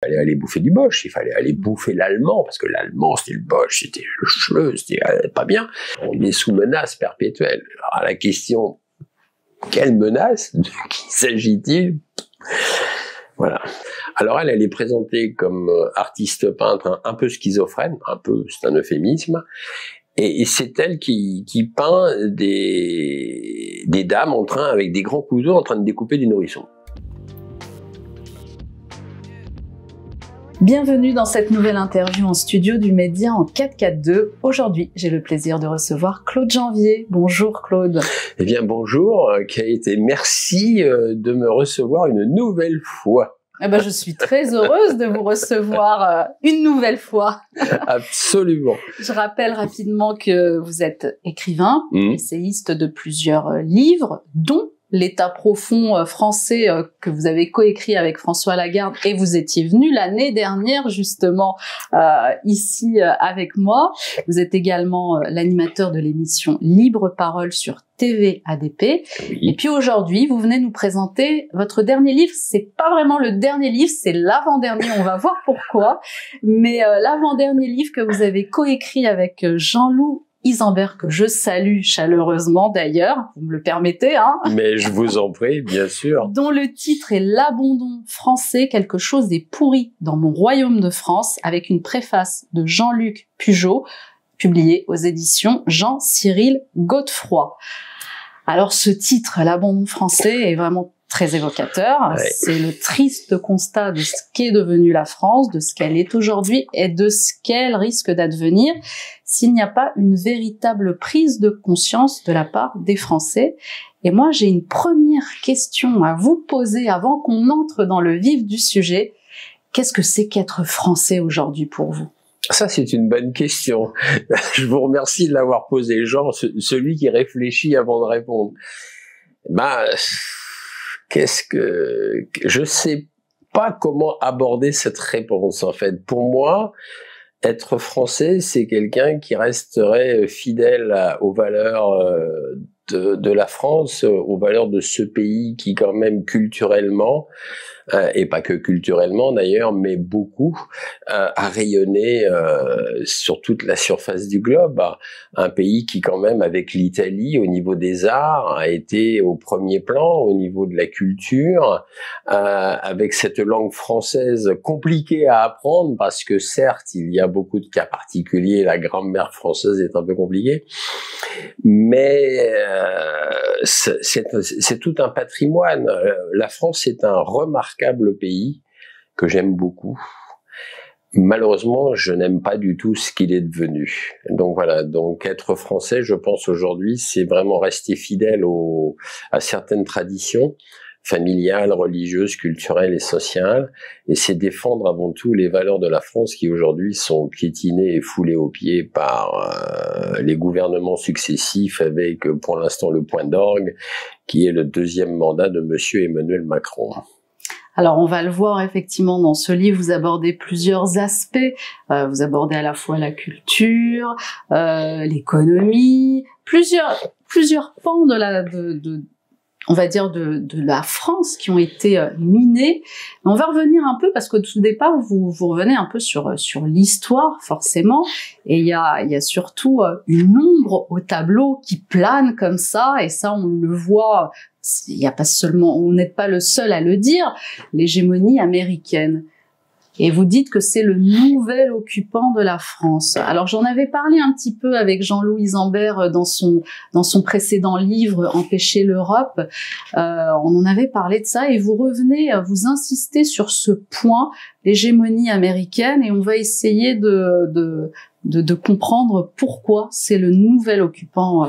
fallait aller bouffer du Bosch, il fallait aller bouffer l'allemand, parce que l'allemand, c'était le Bosch, c'était le Schleu, c'était pas bien. On est sous menace perpétuelle. Alors, la question, quelle menace? De qui s'agit-il? Voilà. Alors elle est présentée comme artiste peintre un peu schizophrène, un peu, c'est un euphémisme, et c'est elle qui peint des dames avec des grands couteaux en train de découper du nourrisson. Bienvenue dans cette nouvelle interview en studio du Média en 442. Aujourd'hui, j'ai le plaisir de recevoir Claude Janvier. Bonjour Claude. Eh bien bonjour, Kate, et merci de me recevoir une nouvelle fois. Eh ben, je suis très heureuse de vous recevoir une nouvelle fois. Absolument. Je rappelle rapidement que vous êtes écrivain, essayiste de plusieurs livres, dont L'État profond français que vous avez coécrit avec François Lagarde, et vous étiez venu l'année dernière justement ici avec moi. Vous êtes également l'animateur de l'émission Libre Parole sur TV ADP. Oui. Et puis aujourd'hui, vous venez nous présenter votre dernier livre. C'est pas vraiment le dernier livre, c'est l'avant-dernier. On va voir pourquoi. Mais l'avant-dernier livre que vous avez coécrit avec Jean-Loup Isambert, que je salue chaleureusement d'ailleurs, vous me le permettez, hein. Mais je vous en prie, bien sûr. Dont le titre est L'abandon français, quelque chose est pourri dans mon royaume de France, avec une préface de Jean-Luc Pugeot, publiée aux éditions Jean-Cyril Godefroy. Alors ce titre, L'abandon français, est vraiment très évocateur. Ouais. C'est le triste constat de ce qu'est devenue la France, de ce qu'elle est aujourd'hui et de ce qu'elle risque d'advenir s'il n'y a pas une véritable prise de conscience de la part des Français. Et moi, j'ai une première question à vous poser avant qu'on entre dans le vif du sujet. Qu'est-ce que c'est qu'être Français aujourd'hui pour vous ? Ça, c'est une bonne question. Je vous remercie de l'avoir posé, Jean, celui qui réfléchit avant de répondre. Je sais pas comment aborder cette réponse, en fait. Pour moi, être français, c'est quelqu'un qui resterait fidèle aux valeurs de la France, aux valeurs de ce pays qui, quand même, culturellement, et pas que culturellement d'ailleurs, mais beaucoup, a rayonné sur toute la surface du globe. Un pays qui, quand même, avec l'Italie, au niveau des arts, a été au premier plan, au niveau de la culture, avec cette langue française compliquée à apprendre, parce que certes, il y a beaucoup de cas particuliers, la grammaire française est un peu compliquée, mais c'est tout un patrimoine. La France est un remarquable pays que j'aime beaucoup. Malheureusement, je n'aime pas du tout ce qu'il est devenu. Donc voilà, donc être français, je pense aujourd'hui, c'est vraiment rester fidèle à certaines traditions familiales, religieuses, culturelles et sociales, et c'est défendre avant tout les valeurs de la France qui aujourd'hui sont piétinées et foulées aux pieds par les gouvernements successifs, avec pour l'instant le point d'orgue qui est le deuxième mandat de monsieur Emmanuel Macron. Alors, on va le voir effectivement dans ce livre, vous abordez plusieurs aspects. Vous abordez à la fois la culture, l'économie, plusieurs pans on va dire de la France qui ont été minés. On va revenir un peu parce qu'au tout départ vous revenez un peu sur l'histoire forcément, et il y a surtout une ombre au tableau qui plane comme ça, et ça on le voit. Il y a pas seulement, on n'est pas le seul à le dire, l'hégémonie américaine. Et vous dites que c'est le nouvel occupant de la France. Alors j'en avais parlé un petit peu avec Jean-Loup Isambert dans son précédent livre Empêcher l'Europe. On en avait parlé de ça, et vous revenez, vous insistez sur ce point, l'hégémonie américaine, et on va essayer de comprendre pourquoi c'est le nouvel occupant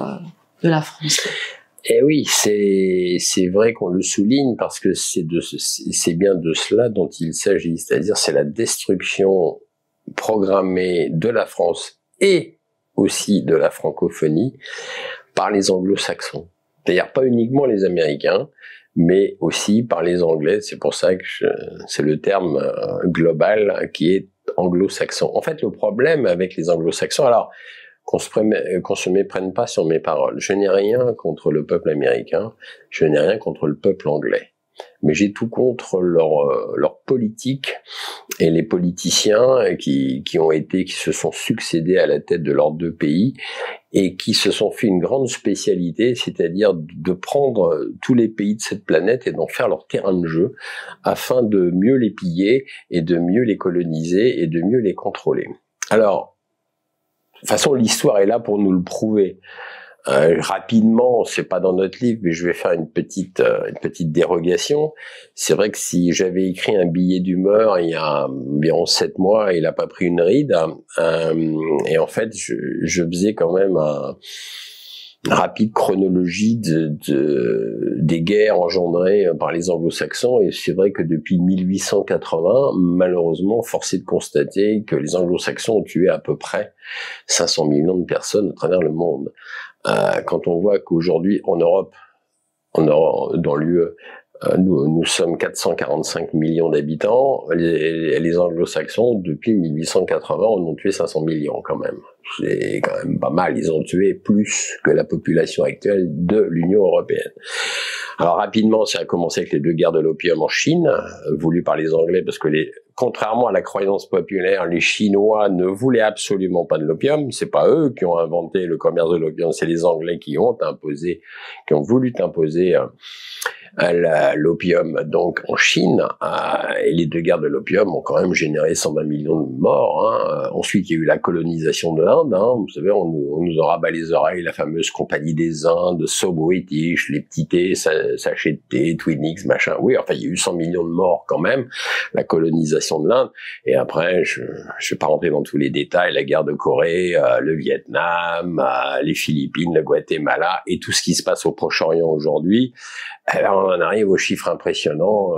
de la France. Eh oui, c'est vrai qu'on le souligne, parce que c'est bien de cela dont il s'agit, c'est-à-dire c'est la destruction programmée de la France et aussi de la francophonie par les anglo-saxons. C'est-à-dire pas uniquement les Américains, mais aussi par les Anglais. C'est pour ça que c'est le terme global qui est anglo-saxon. En fait, le problème avec les anglo-saxons, alors qu'on se méprenne pas sur mes paroles. Je n'ai rien contre le peuple américain, je n'ai rien contre le peuple anglais. mais j'ai tout contre leur politique et les politiciens qui se sont succédés à la tête de leurs deux pays et qui se sont fait une grande spécialité, c'est-à-dire de prendre tous les pays de cette planète et d'en faire leur terrain de jeu afin de mieux les piller et de mieux les coloniser et de mieux les contrôler. Alors, de toute façon, l'histoire est là pour nous le prouver. Rapidement, c'est pas dans notre livre, mais je vais faire une petite dérogation. C'est vrai que si j'avais écrit un billet d'humeur il y a environ 7 mois, il a pas pris une ride. Et en fait, je faisais quand même une rapide chronologie des guerres engendrées par les anglo-saxons, et c'est vrai que depuis 1880, malheureusement, force est de constater que les anglo-saxons ont tué à peu près 500 millions de personnes à travers le monde. Quand on voit qu'aujourd'hui, en Europe, dans l'UE, nous sommes 445 millions d'habitants, les anglo-saxons, depuis 1880, en ont tué 500 millions quand même. C'est quand même pas mal, ils ont tué plus que la population actuelle de l'Union européenne. Alors rapidement, ça a commencé avec les 2 guerres de l'opium en Chine, voulues par les Anglais, parce que contrairement à la croyance populaire, les Chinois ne voulaient absolument pas de l'opium. C'est pas eux qui ont inventé le commerce de l'opium, c'est les Anglais qui ont voulu imposer l'opium donc en Chine, et les 2 guerres de l'opium ont quand même généré 120 millions de morts. Ensuite, il y a eu la colonisation de l'Inde. Vous savez, on nous en rabat les oreilles, la fameuse Compagnie des Indes, So British, les petits thés, sachets de thé, Twinings, machin. Oui, enfin, il y a eu 100 millions de morts quand même, la colonisation de l'Inde. Et après, je vais pas rentrer dans tous les détails, la guerre de Corée, le Vietnam, les Philippines, le Guatemala, et tout ce qui se passe au Proche-Orient aujourd'hui. Alors, on en arrive au chiffre impressionnant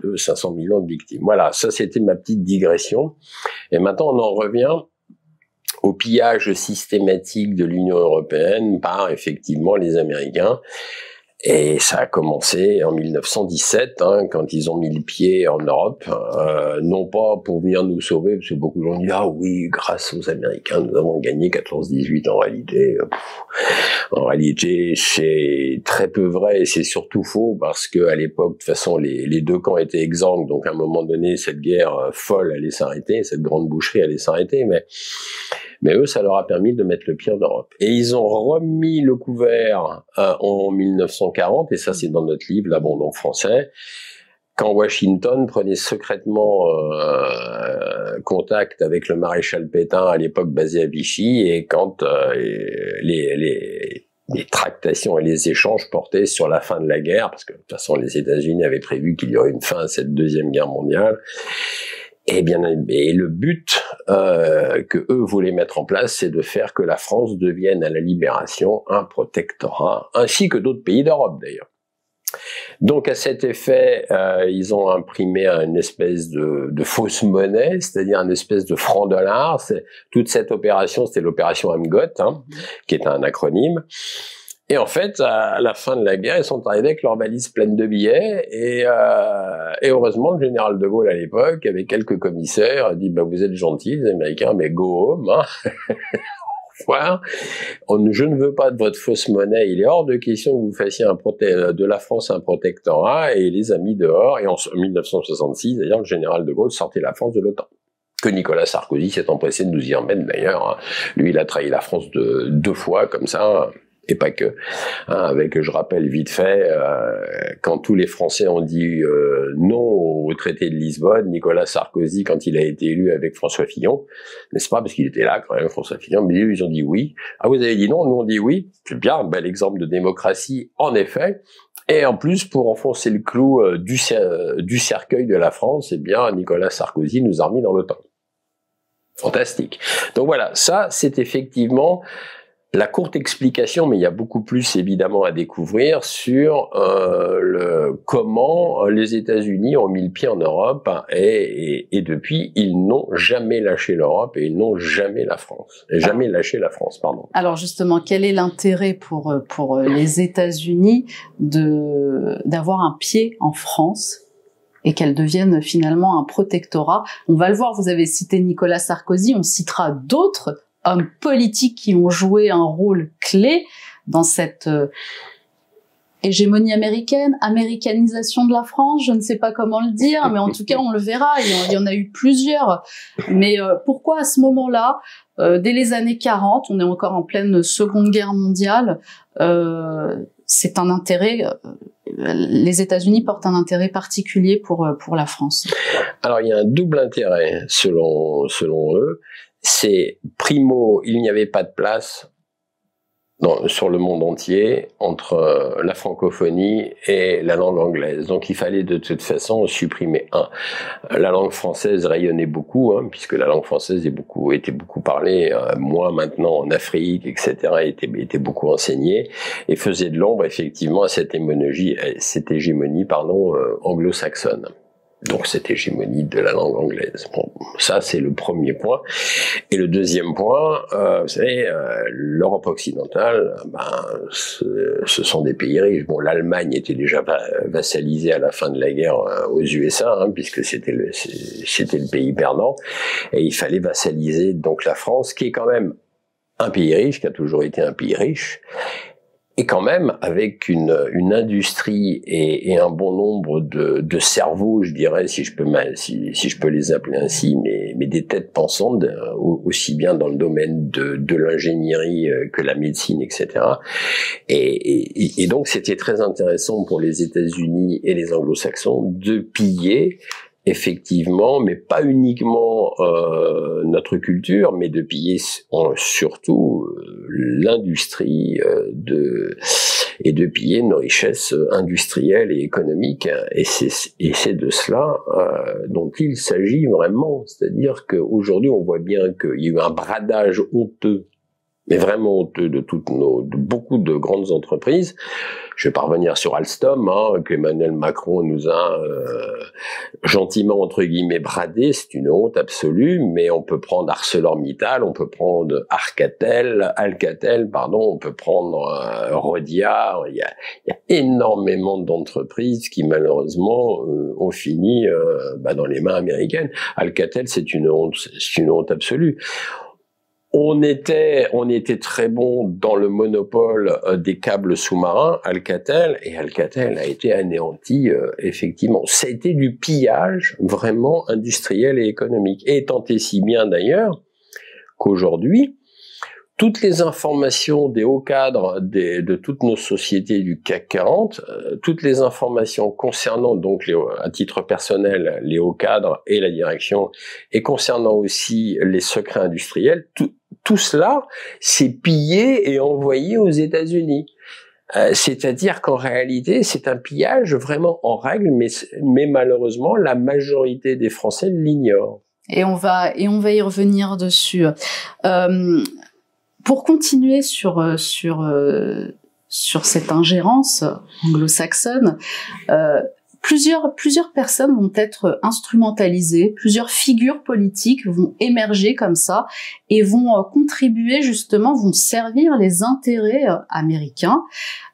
de 500 millions de victimes. Voilà, ça c'était ma petite digression. Et maintenant, on en revient au pillage systématique de l'Union européenne par, effectivement, les Américains. Et ça a commencé en 1917, quand ils ont mis le pied en Europe, non pas pour venir nous sauver, parce que beaucoup de gens disent « Ah oui, grâce aux Américains, nous avons gagné 14-18 ». En réalité, c'est très peu vrai, et c'est surtout faux, parce que à l'époque, de toute façon, les 2 camps étaient exsangues, donc à un moment donné, cette guerre folle allait s'arrêter, cette grande boucherie allait s'arrêter, mais eux, ça leur a permis de mettre le pied en Europe. Et ils ont remis le couvert en 1940, et ça c'est dans notre livre, L'abondant français, quand Washington prenait secrètement contact avec le maréchal Pétain, à l'époque basé à Vichy, et quand les tractations et les échanges portaient sur la fin de la guerre, parce que de toute façon les États-Unis avaient prévu qu'il y aurait une fin à cette 2e guerre mondiale. Et le but que eux voulaient mettre en place, c'est de faire que la France devienne à la libération un protectorat, ainsi que d'autres pays d'Europe d'ailleurs. Donc à cet effet, ils ont imprimé une espèce de fausse monnaie, c'est-à-dire une espèce de franc-dollar. Toute cette opération, c'était l'opération Amgot, qui est un acronyme. Et en fait, à la fin de la guerre, ils sont arrivés avec leurs valises pleines de billets, et heureusement, le général de Gaulle à l'époque, avec quelques commissaires, a dit « vous êtes gentils, les Américains, mais go home, je ne veux pas de votre fausse monnaie, il est hors de question que vous fassiez de la France un protectorat », et les a mis dehors, et en 1966, d'ailleurs, le général de Gaulle sortait la France de l'OTAN. Que Nicolas Sarkozy s'est empressé de nous y remettre d'ailleurs. Lui, il a trahi la France 2 fois, comme ça, et pas que. Avec, je rappelle vite fait, quand tous les Français ont dit non au traité de Lisbonne, Nicolas Sarkozy, quand il a été élu avec François Fillon, n'est-ce pas, parce qu'il était là quand même, François Fillon, mais ils ont dit oui. Ah, vous avez dit non, nous on dit oui. C'est bien, un bel exemple de démocratie, en effet. Et en plus, pour enfoncer le clou du cercueil de la France, eh bien, Nicolas Sarkozy nous a remis dans l'OTAN. Fantastique. Donc voilà, ça, c'est effectivement la courte explication, mais il y a beaucoup plus évidemment à découvrir sur comment les États-Unis ont mis le pied en Europe, et depuis, ils n'ont jamais lâché l'Europe et ils n'ont jamais lâché la France, pardon. Alors justement, quel est l'intérêt pour les États-Unis d'avoir un pied en France et qu'elle devienne finalement un protectorat? On va le voir, vous avez cité Nicolas Sarkozy, on citera d'autres hommes politiques qui ont joué un rôle clé dans cette hégémonie américaine, américanisation de la France, je ne sais pas comment le dire, mais en tout cas, on le verra, il y en a eu plusieurs. Mais pourquoi à ce moment-là, dès les années 40, on est encore en pleine Seconde Guerre mondiale, c'est un intérêt, les États-Unis portent un intérêt particulier pour la France. Alors, il y a un double intérêt, selon eux. C'est, primo, il n'y avait pas de place sur le monde entier entre la francophonie et la langue anglaise. Donc il fallait de toute façon supprimer la langue française rayonnait beaucoup, puisque la langue française était beaucoup parlée, moins maintenant en Afrique, etc., était beaucoup enseignée, et faisait de l'ombre effectivement à cette hégémonie anglo-saxonne. Donc cette hégémonie de la langue anglaise. Bon, ça c'est le premier point. Et le deuxième point, vous savez, l'Europe occidentale, ce sont des pays riches. Bon, l'Allemagne était déjà vassalisée à la fin de la guerre aux USA, puisque c'était le pays perdant, et il fallait vassaliser donc la France, qui est quand même un pays riche, qui a toujours été un pays riche, et quand même avec une industrie et un bon nombre de cerveaux, je dirais, si je peux les appeler ainsi, mais des têtes pensantes, aussi bien dans le domaine de l'ingénierie que la médecine, etc. Et donc c'était très intéressant pour les États-Unis et les Anglo-Saxons de piller effectivement, mais pas uniquement notre culture, mais de piller surtout l'industrie et de piller nos richesses industrielles et économiques. Et c'est de cela dont il s'agit vraiment. C'est-à-dire qu'aujourd'hui, on voit bien qu'il y a eu un bradage honteux, mais vraiment honteux de beaucoup de grandes entreprises. Je vais pas revenir sur Alstom, qu'Emmanuel Macron nous a gentiment entre guillemets bradé. C'est une honte absolue, mais on peut prendre ArcelorMittal, on peut prendre Alcatel, on peut prendre Rhodia. Il y a énormément d'entreprises qui malheureusement ont fini dans les mains américaines. Alcatel, c'est une honte absolue. On était très bon dans le monopole des câbles sous-marins, Alcatel, et Alcatel a été anéanti, effectivement. Ça a été du pillage vraiment industriel et économique. Et tant et si bien d'ailleurs qu'aujourd'hui, toutes les informations des hauts cadres de toutes nos sociétés du CAC 40, toutes les informations concernant donc à titre personnel les hauts cadres et la direction, et concernant aussi les secrets industriels, tout cela c'est pillé et envoyé aux États-Unis. C'est-à-dire qu'en réalité, c'est un pillage vraiment en règle, mais malheureusement, la majorité des Français l'ignorent. Et on va y revenir dessus. Pour continuer sur cette ingérence anglo-saxonne, plusieurs personnes vont être instrumentalisées, plusieurs figures politiques vont émerger comme ça et vont contribuer justement, vont servir les intérêts américains.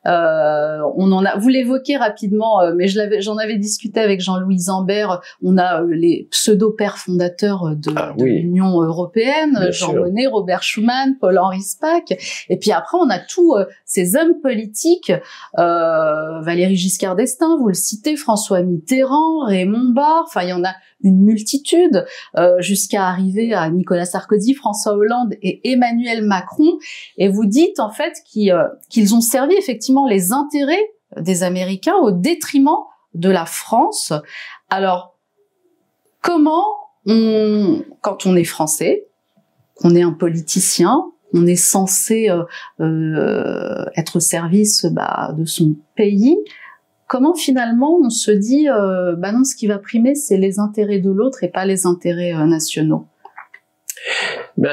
Vous l'évoquez rapidement, mais j'en avais discuté avec Jean-Louis Zambert. On a les pseudo-pères fondateurs de l'Union européenne, Jean Monnet, Robert Schuman, Paul-Henri Spaak. Et puis après, on a tous ces hommes politiques, Valéry Giscard d'Estaing, vous le citez, François Mitterrand, Raymond Barre. Enfin, il y en a une multitude, jusqu'à arriver à Nicolas Sarkozy, François Hollande et Emmanuel Macron. Et vous dites en fait qu'ils ont servi effectivement les intérêts des Américains au détriment de la France. Alors, comment quand on est français, qu'on est un politicien, on est censé être au service de son pays, comment finalement on se dit non, ce qui va primer, c'est les intérêts de l'autre et pas les intérêts nationaux?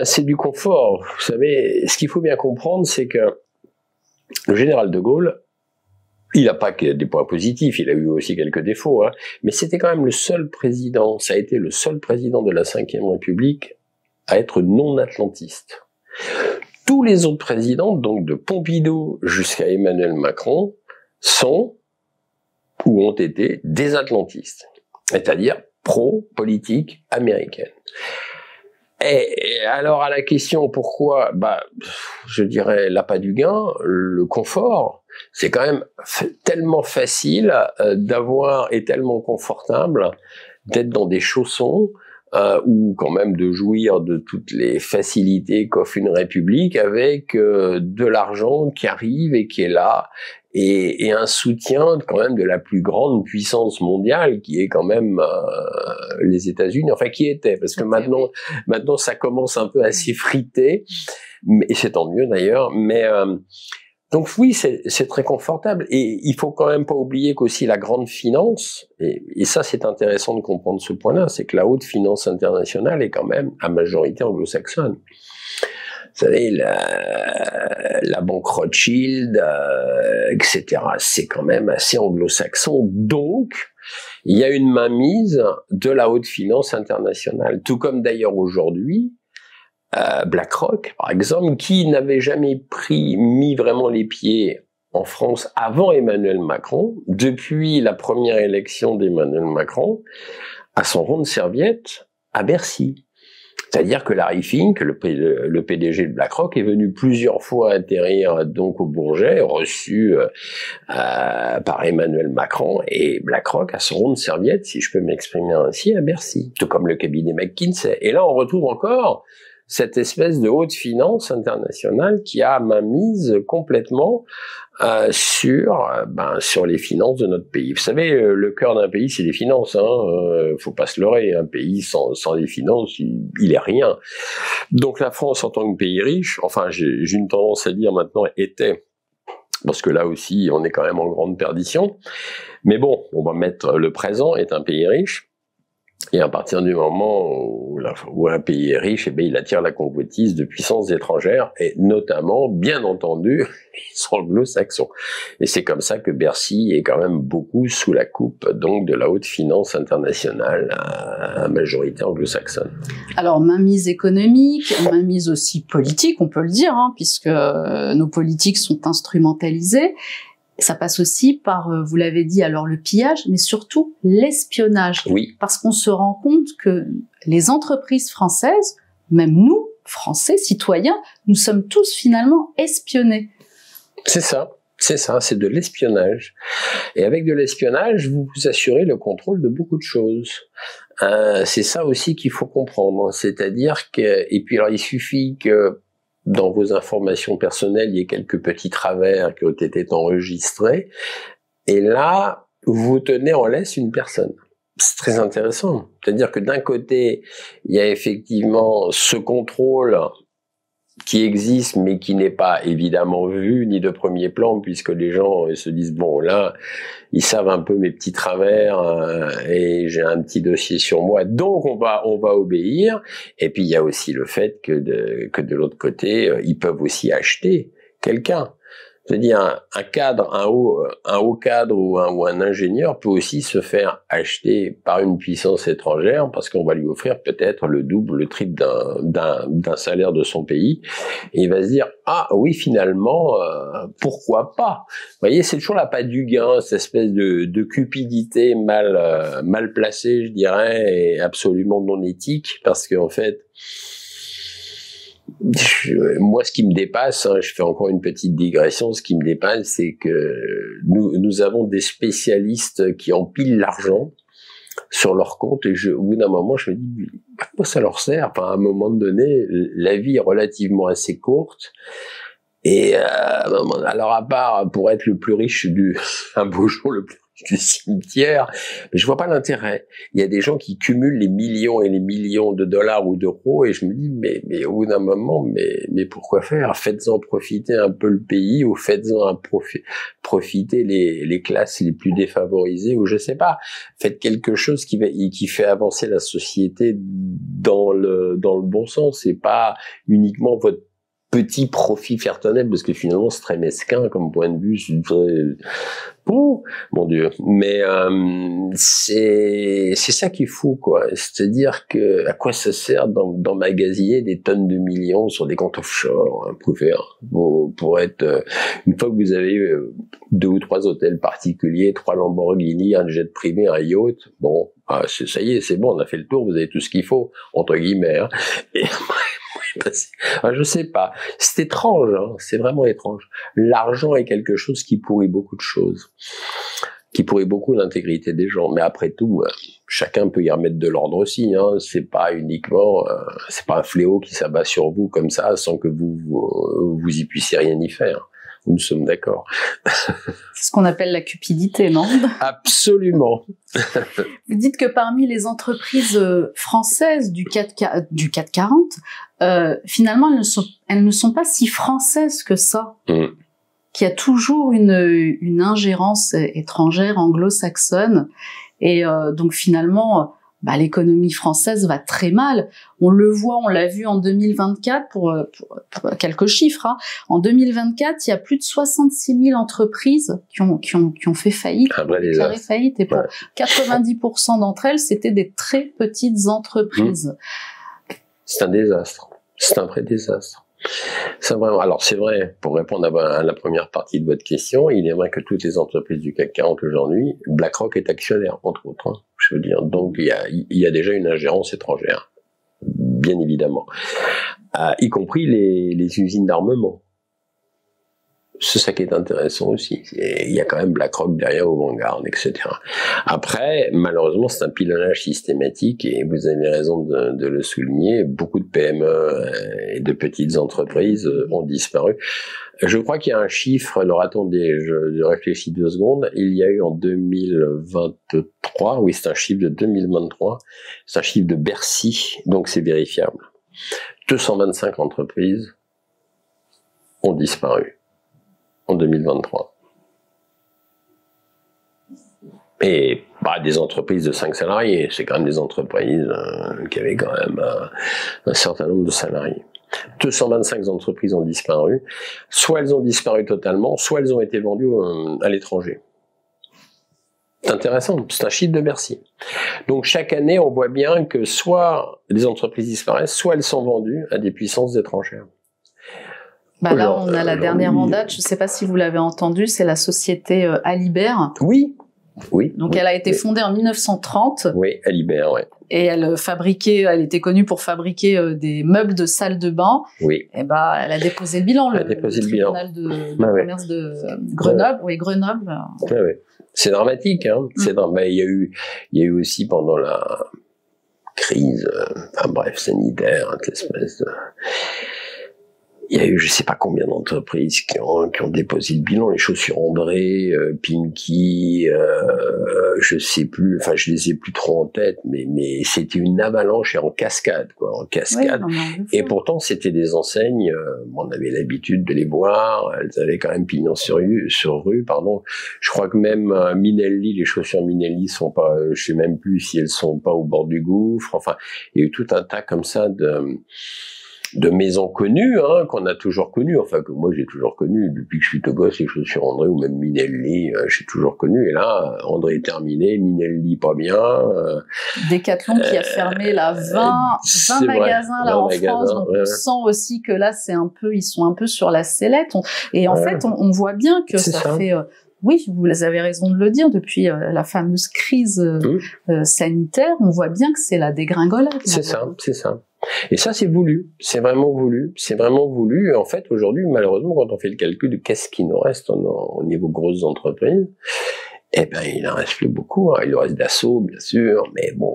C'est du confort. Vous savez, ce qu'il faut bien comprendre, c'est que le général de Gaulle, il n'a pas que des points positifs, il a eu aussi quelques défauts, mais c'était quand même le seul président, ça a été le seul président de la Ve République à être non-atlantiste. Tous les autres présidents, donc de Pompidou jusqu'à Emmanuel Macron, sont ou ont été des atlantistes, c'est-à-dire pro-politique américaine. Et alors à la question pourquoi, je dirais l'appât du gain, le confort. c'est quand même tellement facile d'avoir et tellement confortable d'être dans des chaussons ou quand même de jouir de toutes les facilités qu'offre une république avec de l'argent qui arrive et qui est là et un soutien quand même de la plus grande puissance mondiale qui est quand même les États-Unis, enfin qui était, parce que maintenant ça commence un peu à s'effriter, et c'est tant mieux d'ailleurs, mais donc oui, c'est très confortable, et il faut quand même pas oublier qu'aussi la grande finance, et ça c'est intéressant de comprendre ce point-là, c'est que la haute finance internationale est quand même à majorité anglo-saxonne. Vous savez, la banque Rothschild, etc., c'est quand même assez anglo-saxon, donc il y a une mainmise de la haute finance internationale, tout comme d'ailleurs aujourd'hui, BlackRock, par exemple, qui n'avait jamais mis vraiment les pieds en France avant Emmanuel Macron, depuis la première élection d'Emmanuel Macron, à son rond de serviette à Bercy. C'est-à-dire que Larry Fink, le PDG de BlackRock, est venu plusieurs fois atterrir donc au Bourget, reçu par Emmanuel Macron, et BlackRock a son rond de serviette, si je peux m'exprimer ainsi, à Bercy, tout comme le cabinet McKinsey. Et là, on retrouve encore cette espèce de haute finance internationale qui a mainmise complètement sur les finances de notre pays. Vous savez, le cœur d'un pays, c'est les finances. Faut pas se leurrer. Un pays sans les finances, il est rien. Donc la France, en tant que pays riche, enfin, j'ai une tendance à dire maintenant était, parce que là aussi, on est quand même en grande perdition. Mais bon, on va mettre le présent est un pays riche. Et à partir du moment où un pays est riche, il attire la convoitise de puissances étrangères, et notamment, bien entendu, les anglo-saxons. Et c'est comme ça que Bercy est quand même beaucoup sous la coupe donc de la haute finance internationale à majorité anglo-saxonne. Alors, mainmise économique, mainmise aussi politique, on peut le dire, puisque nos politiques sont instrumentalisées. Ça passe aussi par, vous l'avez dit, alors le pillage, mais surtout l'espionnage. Oui. Parce qu'on se rend compte que les entreprises françaises, même nous, Français, citoyens, nous sommes tous finalement espionnés. C'est ça, c'est de l'espionnage. Et avec de l'espionnage, vous vous assurez le contrôle de beaucoup de choses. C'est ça aussi qu'il faut comprendre. C'est-à-dire que, et puis alors il suffit que dans vos informations personnelles, il y a quelques petits travers qui ont été enregistrés, et là, vous tenez en laisse une personne. C'est très intéressant. C'est-à-dire que d'un côté, il y a effectivement ce contrôle qui existe, mais qui n'est pas évidemment vu, ni de premier plan, puisque les gens se disent, bon, là, ils savent un peu mes petits travers, et j'ai un petit dossier sur moi, donc on va obéir. Et puis, il y a aussi le fait que de l'autre côté, ils peuvent aussi acheter quelqu'un. C'est-à-dire un haut cadre ou un ingénieur peut aussi se faire acheter par une puissance étrangère parce qu'on va lui offrir peut-être le double, le triple d'un salaire de son pays, et il va se dire ah oui finalement pourquoi pas. Vous voyez, c'est toujours la patte du gain, cette espèce de cupidité mal placée, je dirais, et absolument non éthique, parce qu'en fait moi, ce qui me dépasse, je fais encore une petite digression, ce qui me dépasse, c'est que nous avons des spécialistes qui empilent l'argent sur leur compte, et au bout d'un moment, je me dis, à quoi ça leur sert? Enfin, à un moment donné, la vie est relativement assez courte, et alors à part pour être le plus riche un beau jour, le plus du cimetière, mais je vois pas l'intérêt. Il y a des gens qui cumulent les millions et les millions de dollars ou d'euros, et je me dis, mais au bout d'un moment, mais pourquoi faire? Faites-en profiter un peu le pays, ou faites-en profiter les classes les plus défavorisées, ou je sais pas. Faites quelque chose qui fait avancer la société dans le bon sens, et pas uniquement votre petit profit personnel, parce que finalement c'est très mesquin comme point de vue, c'est très... Oh, mon Dieu. Mais c'est ça qui est fou, quoi. C'est-à-dire que à quoi ça sert d'emmagasiner des tonnes de millions sur des comptes offshore, pour être une fois que vous avez 2 ou 3 hôtels particuliers, 3 Lamborghini, un jet privé, un yacht, bon, ça y est, c'est bon, on a fait le tour, vous avez tout ce qu'il faut, entre guillemets. Et Je sais pas. C'est étrange, hein, c'est vraiment étrange. L'argent est quelque chose qui pourrit beaucoup de choses, qui pourrit beaucoup l'intégrité des gens. Mais après tout, chacun peut y remettre de l'ordre aussi. Hein. C'est pas uniquement, c'est pas un fléau qui s'abat sur vous comme ça, sans que vous y puissiez rien y faire. Nous sommes d'accord. C'est ce qu'on appelle la cupidité, non? Absolument. Vous dites que parmi les entreprises françaises du CAC 40, finalement, elles ne sont pas si françaises que ça. Qu'il y a toujours une ingérence étrangère, anglo-saxonne. Et donc finalement, l'économie française va très mal. On le voit, on l'a vu en 2024 pour quelques chiffres. Hein. En 2024, il y a plus de 66 000 entreprises qui ont fait faillite, déclaré faillite. Et pour 90% d'entre elles, c'était des très petites entreprises. C'est un désastre. C'est un vrai désastre. Alors c'est vrai, pour répondre à la première partie de votre question, il est vrai que toutes les entreprises du CAC 40 aujourd'hui, BlackRock est actionnaire, entre autres, hein, je veux dire. Donc il y a déjà une ingérence étrangère, bien évidemment, y compris les usines d'armement. C'est ça qui est intéressant aussi. Il y a quand même BlackRock derrière au Vanguard, etc. Après, malheureusement, c'est un pilonnage systématique et vous avez raison de le souligner. Beaucoup de PME et de petites entreprises ont disparu. Je crois qu'il y a un chiffre, alors attendez, je réfléchis 2 secondes. Il y a eu en 2023, oui, c'est un chiffre de 2023, c'est un chiffre de Bercy, donc c'est vérifiable. 225 entreprises ont disparu en 2023. Et des entreprises de 5 salariés, c'est quand même des entreprises qui avaient quand même un certain nombre de salariés. 225 entreprises ont disparu, soit elles ont disparu totalement, soit elles ont été vendues à l'étranger. C'est intéressant, c'est un chiffre de Bercy. Donc chaque année, on voit bien que soit les entreprises disparaissent, soit elles sont vendues à des puissances étrangères. Là, on a la dernière en date, je ne sais pas si vous l'avez entendu, c'est la société Alibert. Oui. Donc elle a été fondée en 1930. Oui, Alibert, ouais. Et elle était connue pour fabriquer des meubles de salle de bain. Oui. Et elle a déposé le bilan, le tribunal de commerce de Grenoble. Oui, Grenoble. Ouais. C'est dramatique, hein. Il y a eu aussi pendant la crise, sanitaire, cette espèce de... Il y a eu, je sais pas combien d'entreprises qui ont déposé le bilan, les chaussures André, Pinky, je sais plus, je les ai plus trop en tête, mais c'était une avalanche et en cascade, quoi, et pourtant, c'était des enseignes, on avait l'habitude de les voir, elles avaient quand même pignon sur rue, pardon. Je crois que même Minelli, les chaussures Minelli sont pas, je sais même plus si elles sont pas au bord du gouffre, enfin, il y a eu tout un tas comme ça de maisons connues, hein, qu'on a toujours connues, que moi j'ai toujours connu depuis que je suis tout gosse, les chaussures André ou même Minelli, j'ai toujours connu, et là, André est terminé, Minelli pas bien. Decathlon qui a fermé 20 magasins là en France, donc on sent aussi que là ils sont un peu sur la sellette, et en fait on voit bien que ça fait... Oui, vous avez raison de le dire, depuis la fameuse crise sanitaire, on voit bien que c'est la dégringolade. C'est ça. Et ça, c'est voulu. C'est vraiment voulu. Et en fait, aujourd'hui, malheureusement, quand on fait le calcul de qu'est-ce qui nous reste au niveau grosses entreprises, il n'en reste plus beaucoup. Hein. Il nous reste Dassault, bien sûr, mais bon,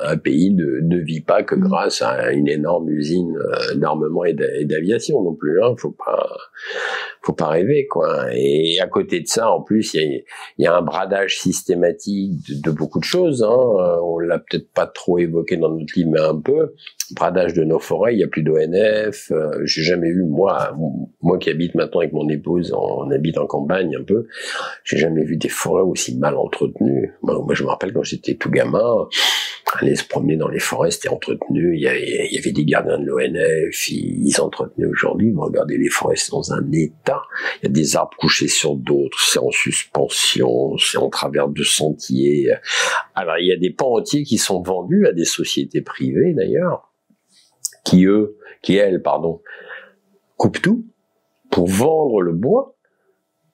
un pays ne vit pas que grâce à une énorme usine d'armement et d'aviation non plus. Hein. Faut pas rêver, quoi. Et à côté de ça, en plus, il y a un bradage systématique de beaucoup de choses. Hein. On l'a peut-être pas trop évoqué dans notre livre, mais un peu. Bradage de nos forêts, il y a plus d'ONF. J'ai jamais eu, moi qui habite maintenant avec mon épouse, on habite en campagne un peu, j'ai jamais vu des forêts aussi mal entretenues. Moi, je me rappelle quand j'étais tout gamin, aller se promener dans les forêts, c'était entretenu. Il y avait des gardiens de l'ONF, ils entretenaient. Aujourd'hui, vous regardez les forêts, c'est dans un état. Il y a des arbres couchés sur d'autres, c'est en suspension, c'est en travers de sentiers. Alors, il y a des pans entiers qui sont vendus à des sociétés privées, d'ailleurs, qui elles, coupent tout pour vendre le bois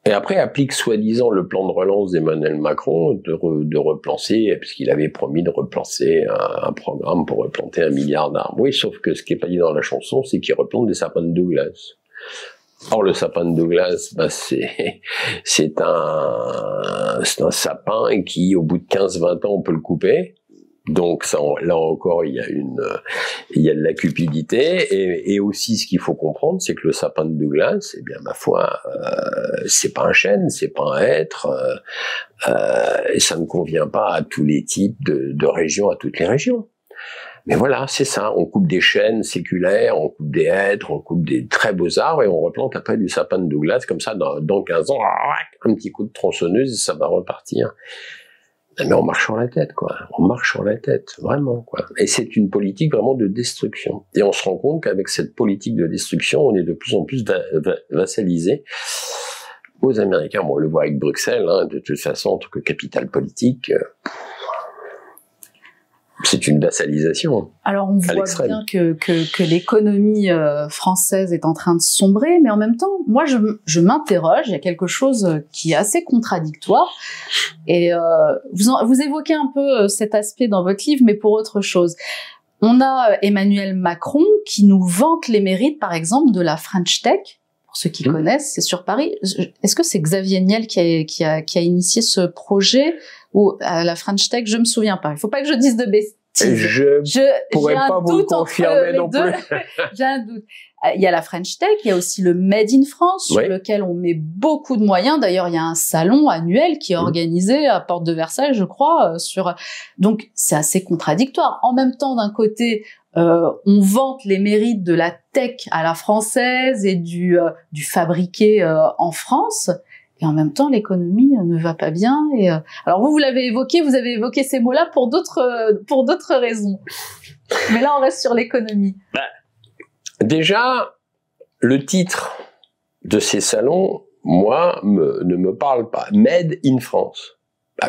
Et après applique soi-disant le plan de relance d'Emmanuel Macron de replanter, puisqu'il avait promis de replanter un programme pour replanter 1 milliard d'arbres. Oui, sauf que ce qui est pas dit dans la chanson, c'est qu'il replante des sapins de Douglas. Or, le sapin de Douglas, bah, c'est un sapin qui, au bout de 15-20 ans, on peut le couper. Donc ça, là encore, il y a de la cupidité, et aussi ce qu'il faut comprendre, c'est que le sapin de Douglas, eh bien ma foi, c'est pas un chêne, c'est pas un hêtre, et ça ne convient pas à tous les types de régions, à toutes les régions. Mais voilà, c'est ça, on coupe des chênes séculaires, on coupe des hêtres, on coupe des très beaux arbres, et on replante après du sapin de Douglas, comme ça, dans 15 ans, un petit coup de tronçonneuse, et ça va repartir. Mais on marche sur la tête, quoi. On marche sur la tête, vraiment, quoi. Et c'est une politique vraiment de destruction. Et on se rend compte qu'avec cette politique de destruction, on est de plus en plus vassalisé aux Américains. Bon, on le voit avec Bruxelles, hein, de toute façon, en tant que capitale politique, c'est une vassalisation. Alors on voit bien que l'économie française est en train de sombrer, mais en même temps, moi je m'interroge, il y a quelque chose qui est assez contradictoire, et vous évoquez un peu cet aspect dans votre livre, mais pour autre chose. On a Emmanuel Macron qui nous vante les mérites, par exemple, de la French Tech. Pour ceux qui connaissent, c'est sur Paris. Est-ce que c'est Xavier Niel qui a initié ce projet, ou la French Tech? Je me souviens pas. Il faut pas que je dise de bêtises. Je pourrais pas vous le confirmer non plus. J'ai un doute. Il y a la French Tech, il y a aussi le Made in France, sur lequel on met beaucoup de moyens. D'ailleurs, il y a un salon annuel qui est organisé à Porte de Versailles, je crois, donc c'est assez contradictoire. En même temps, d'un côté, on vante les mérites de la tech à la française et du fabriqué en France. Et en même temps, l'économie ne va pas bien. Et alors vous l'avez évoqué, vous avez évoqué ces mots-là pour d'autres raisons. Mais là, on reste sur l'économie. Déjà, le titre de ces salons, moi, ne me parle pas. Made in France.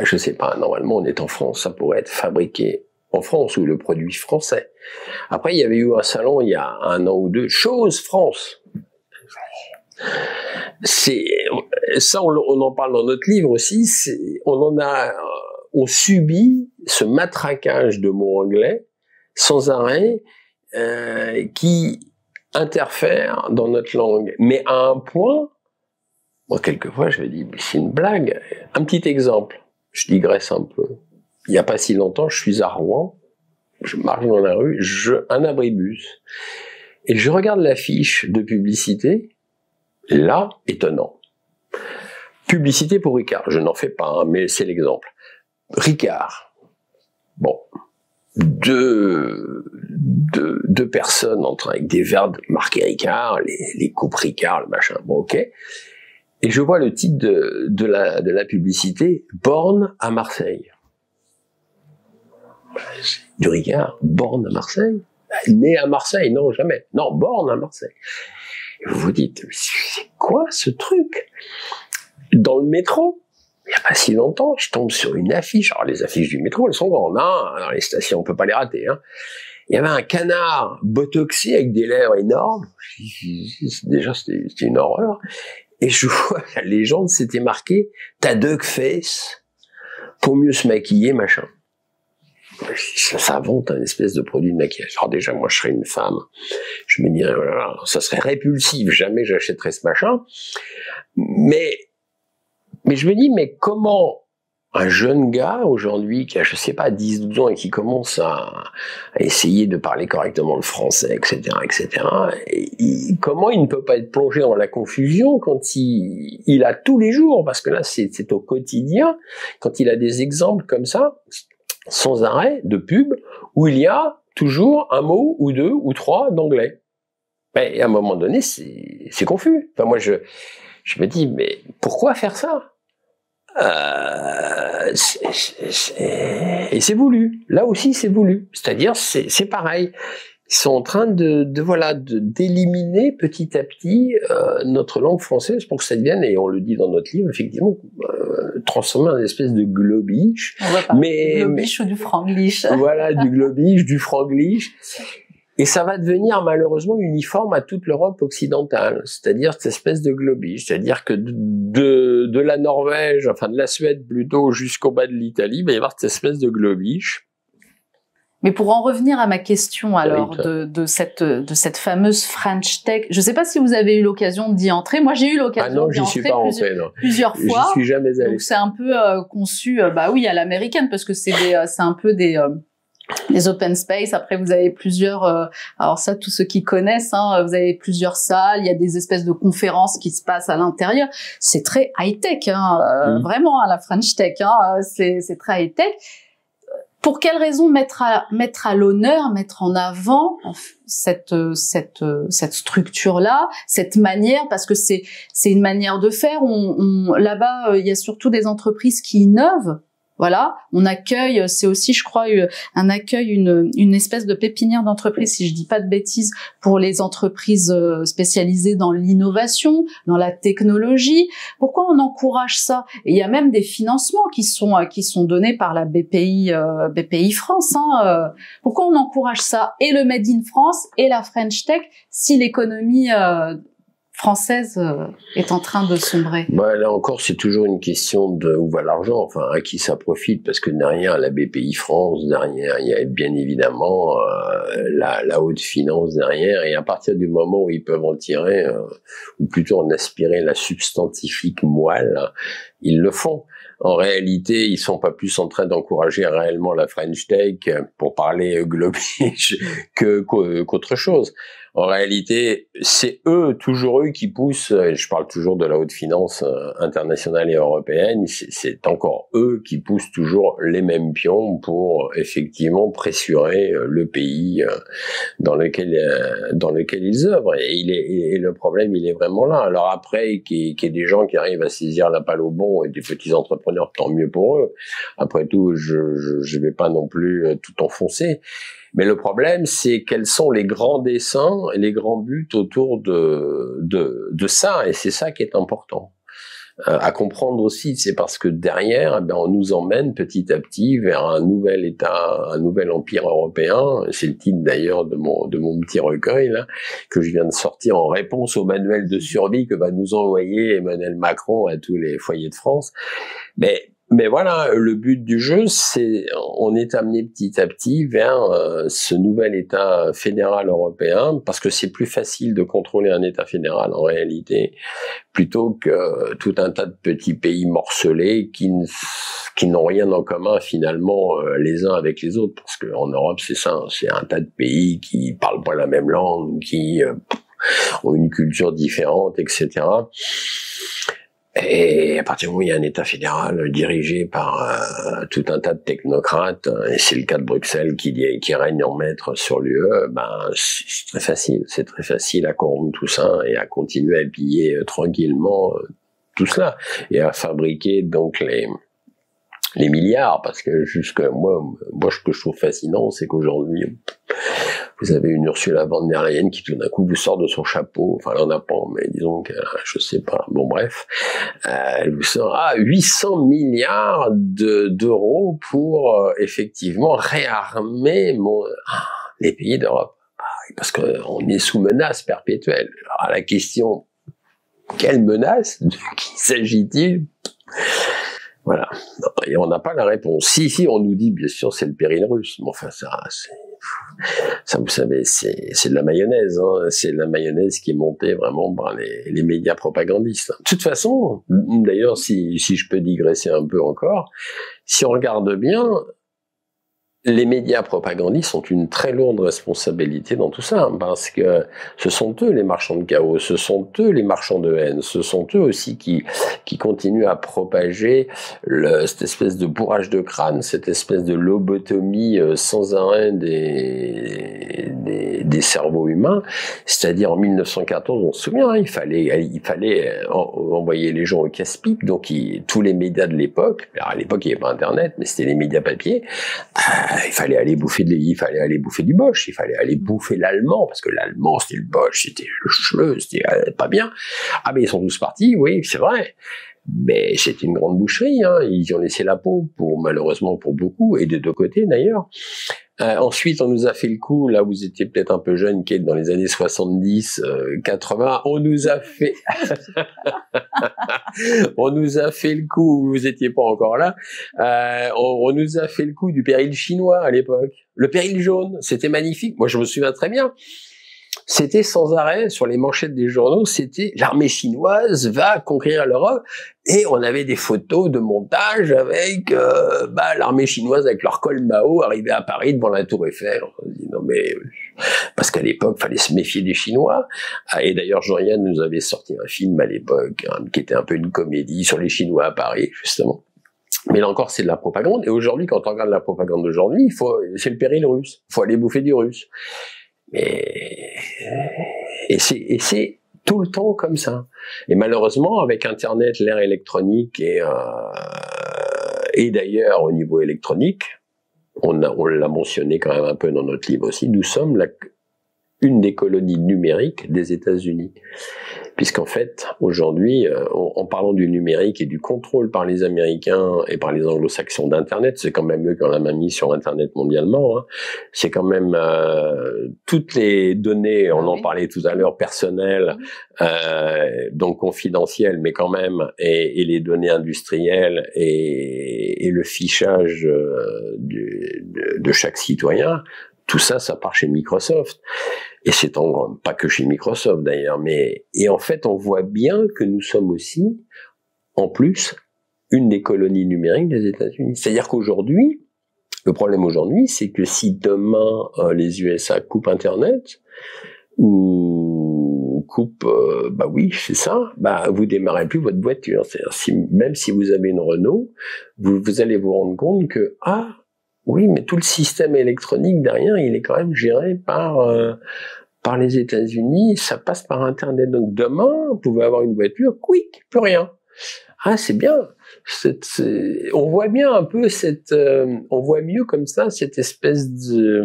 Je sais pas. Normalement, on est en France, ça pourrait être fabriqué en France ou le produit français. Après, il y avait eu un salon il y a 1 an ou 2, Chose France. Ça, on en parle dans notre livre aussi. On subit ce matraquage de mots anglais sans arrêt qui interfère dans notre langue, mais à un point. Moi, quelquefois, je me dis, c'est une blague. Un petit exemple. Je digresse un peu. Il n'y a pas si longtemps, je suis à Rouen. Je marche dans la rue, un abribus, et je regarde l'affiche de publicité. Là, étonnant. Publicité pour Ricard. Je n'en fais pas, hein, mais c'est l'exemple. Ricard. Bon. Deux personnes entrant avec des verres marqués Ricard, les coupes Ricard, le machin. Bon, ok. Et je vois le titre de la publicité, Borne à Marseille. Du Ricard, Borne à Marseille. Né à Marseille, non, jamais. Non, Borne à Marseille. Et vous vous dites, c'est quoi ce truc? Dans le métro, il n'y a pas si longtemps, je tombe sur une affiche. Alors les affiches du métro, elles sont grandes, hein. Dans les stations, on peut pas les rater, hein. Il y avait un canard botoxé avec des lèvres énormes. Déjà, c'était une horreur. Et je vois la légende, c'était marqué « T'as duck face pour mieux se maquiller, machin ». Ça invente un espèce de produit de maquillage. Alors déjà, moi, je serais une femme. Je me dirais, voilà, ça serait répulsif. Jamais j'achèterais ce machin. Mais je me dis, mais comment un jeune gars, aujourd'hui, qui a, je sais pas, 10-12 ans et qui commence à essayer de parler correctement le français, etc., comment il ne peut pas être plongé dans la confusion quand il a tous les jours, parce que là, c'est au quotidien, quand il a des exemples comme ça, sans arrêt de pub où il y a toujours un mot ou 2 ou 3 d'anglais. Et à un moment donné, c'est confus. Enfin, moi, je me dis, mais pourquoi faire ça? Et c'est voulu. Là aussi, c'est voulu. C'est-à-dire, c'est pareil. Ils sont en train d'éliminer petit à petit notre langue française pour que ça devienne, et on le dit dans notre livre, effectivement, transformer en une espèce de globish. On va pas. Globish ou du franglish. Voilà, du globish, du franglish. Et ça va devenir malheureusement uniforme à toute l'Europe occidentale, c'est-à-dire cette espèce de globish, c'est-à-dire que de la Norvège, enfin de la Suède plutôt, jusqu'au bas de l'Italie, il va y avoir cette espèce de globish. Mais pour en revenir à ma question alors de cette fameuse French Tech, je ne sais pas si vous avez eu l'occasion d'y entrer. Moi, j'ai eu l'occasion d'y entrer plusieurs fois. J'y suis jamais allé. Donc c'est un peu conçu, bah oui, à l'américaine parce que c'est un peu des open space. Après, vous avez plusieurs. Alors ça, tous ceux qui connaissent, hein, vous avez plusieurs salles. Il y a des espèces de conférences qui se passent à l'intérieur. C'est très high tech, hein, vraiment, à la French Tech. Hein, c'est très high tech. Pour quelle raison mettre à l'honneur, mettre en avant cette structure-là, cette manière, parce que c'est une manière de faire. Là-bas, il y a surtout des entreprises qui innovent. Voilà, on accueille, c'est aussi, je crois, un accueil, une espèce de pépinière d'entreprise, si je dis pas de bêtises, pour les entreprises spécialisées dans l'innovation, dans la technologie. Pourquoi on encourage ça? Et il y a même des financements qui sont donnés par la BPI France. Hein. Pourquoi on encourage ça? Et le Made in France et la French Tech, si l'économie française est en train de sombrer. Bah, là encore, c'est toujours une question de où va l'argent, enfin à qui ça profite, parce que derrière la BPI France, derrière il y a bien évidemment la haute finance derrière, et à partir du moment où ils peuvent en tirer, ou plutôt en aspirer la substantifique moelle, ils le font. En réalité, ils sont pas plus en train d'encourager réellement la French Tech, pour parler globish, qu'autre chose. En réalité, c'est toujours eux qui poussent, et je parle toujours de la haute finance internationale et européenne, c'est encore eux qui poussent toujours les mêmes pions pour effectivement pressurer le pays dans lequel ils œuvrent. Et le problème, il est vraiment là. Alors après, qu'il y ait des gens qui arrivent à saisir la balle au bon et des petits entrepreneurs, tant mieux pour eux. Après tout, je vais pas non plus tout enfoncer. Mais le problème, c'est quels sont les grands dessins et les grands buts autour de ça, et c'est ça qui est important à comprendre aussi. C'est parce que derrière, on nous emmène petit à petit vers un nouvel État, un nouvel empire européen. C'est le titre d'ailleurs de mon petit recueil là que je viens de sortir en réponse au manuel de survie que va nous envoyer Emmanuel Macron à tous les foyers de France. Mais voilà, le but du jeu, c'est on est amené petit à petit vers ce nouvel État fédéral européen, parce que c'est plus facile de contrôler un État fédéral en réalité, plutôt que tout un tas de petits pays morcelés qui n'ont rien en commun finalement les uns avec les autres, parce qu'en Europe c'est ça, c'est un tas de pays qui parlent pas la même langue, qui ont une culture différente, etc. Et à partir du moment où il y a un État fédéral dirigé par tout un tas de technocrates, et c'est le cas de Bruxelles qui règne en maître sur l'UE, c'est très facile à corrompre tout ça et à continuer à piller tranquillement tout cela et à fabriquer donc les milliards, parce que jusque moi ce que je trouve fascinant, c'est qu'aujourd'hui vous avez une Ursula von der Leyen qui tout d'un coup vous sort de son chapeau, enfin elle en a pas, mais disons que je sais pas, bon bref, elle vous sort 800 milliards d'euros pour effectivement réarmer les pays d'Europe, parce qu'on est sous menace perpétuelle. Alors la question, quelle menace, de qui s'agit-il? Voilà, et on n'a pas la réponse. Si, on nous dit, bien sûr, c'est le péril russe. Mais enfin, ça, vous savez, c'est de la mayonnaise. Hein. C'est de la mayonnaise qui est montée vraiment par les médias propagandistes. De toute façon, d'ailleurs, si je peux digresser un peu encore, si on regarde bien, les médias propagandistes ont une très lourde responsabilité dans tout ça, parce que ce sont eux les marchands de chaos, ce sont eux les marchands de haine, ce sont eux aussi qui continuent à propager cette espèce de bourrage de crâne, cette espèce de lobotomie sans arrêt des cerveaux humains. C'est-à-dire en 1914, on se souvient, hein, il fallait envoyer les gens au casse-pipe, donc tous les médias de l'époque, alors à l'époque il n'y avait pas Internet, mais c'était les médias papier, il fallait aller bouffer du Bosch, il fallait aller bouffer l'allemand, parce que l'allemand c'était le Bosch, c'était le Schleu, c'était pas bien. Ah mais ils sont tous partis, oui, c'est vrai. Mais c'était une grande boucherie, hein. Ils y ont laissé la peau, malheureusement pour beaucoup, et des deux côtés d'ailleurs. Ensuite, on nous a fait le coup, là vous étiez peut-être un peu jeune, Kate, dans les années 70, 80, on nous a fait on nous a fait le coup, vous étiez pas encore là, on nous a fait le coup du péril chinois à l'époque. Le péril jaune, c'était magnifique. Moi, je me souviens très bien. C'était sans arrêt sur les manchettes des journaux, c'était l'armée chinoise va conquérir l'Europe, et on avait des photos de montage avec l'armée chinoise avec leur col Mao arrivé à Paris devant la Tour Eiffel. On se dit non mais parce qu'à l'époque fallait se méfier des Chinois. Et d'ailleurs Jean-Yann nous avait sorti un film à l'époque qui était un peu une comédie sur les Chinois à Paris justement. Mais là encore, c'est de la propagande. Et aujourd'hui, quand on regarde la propagande d'aujourd'hui, c'est le péril russe. Il faut aller bouffer du russe. Et c'est tout le temps comme ça. Et malheureusement, avec Internet, l'ère électronique et d'ailleurs au niveau électronique, on l'a mentionné quand même un peu dans notre livre aussi, nous sommes une des colonies numériques des États-Unis. Puisqu'en fait, aujourd'hui, en parlant du numérique et du contrôle par les Américains et par les Anglo-Saxons d'Internet, c'est quand même eux qui ont la main mise sur Internet mondialement, hein. C'est quand même toutes les données, on en parlait tout à l'heure, personnelles, donc confidentielles, mais quand même, et les données industrielles et le fichage de chaque citoyen, tout ça, ça part chez Microsoft. Et c'est pas que chez Microsoft d'ailleurs, et en fait, on voit bien que nous sommes aussi, en plus, une des colonies numériques des États-Unis. C'est-à-dire qu'aujourd'hui, le problème aujourd'hui, c'est que si demain les USA coupent Internet ou coupent, oui, c'est ça, vous démarrez plus votre voiture. C'est-à-dire même si vous avez une Renault, vous allez vous rendre compte que oui, mais tout le système électronique derrière, il est quand même géré par les États-Unis, ça passe par Internet. Donc demain, vous pouvez avoir une voiture, quick, plus rien. C'est bien. On voit bien un peu on voit mieux comme ça cette espèce de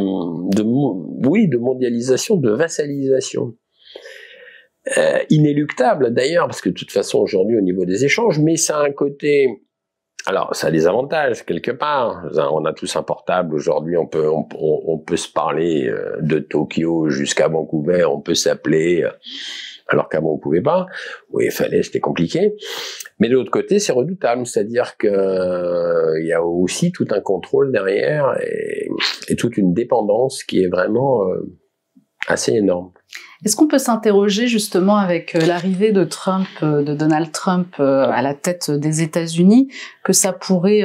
mondialisation, de vassalisation. Inéluctable d'ailleurs, parce que de toute façon aujourd'hui au niveau des échanges, mais ça a un côté... Alors, ça a des avantages, quelque part. On a tous un portable. Aujourd'hui, on peut se parler de Tokyo jusqu'à Vancouver. On peut s'appeler, alors qu'avant, on pouvait pas. Oui, il fallait, c'était compliqué. Mais de l'autre côté, c'est redoutable. C'est-à-dire que il y a aussi tout un contrôle derrière et toute une dépendance qui est vraiment assez énorme. Est-ce qu'on peut s'interroger justement avec l'arrivée de Donald Trump à la tête des États-Unis, que ça pourrait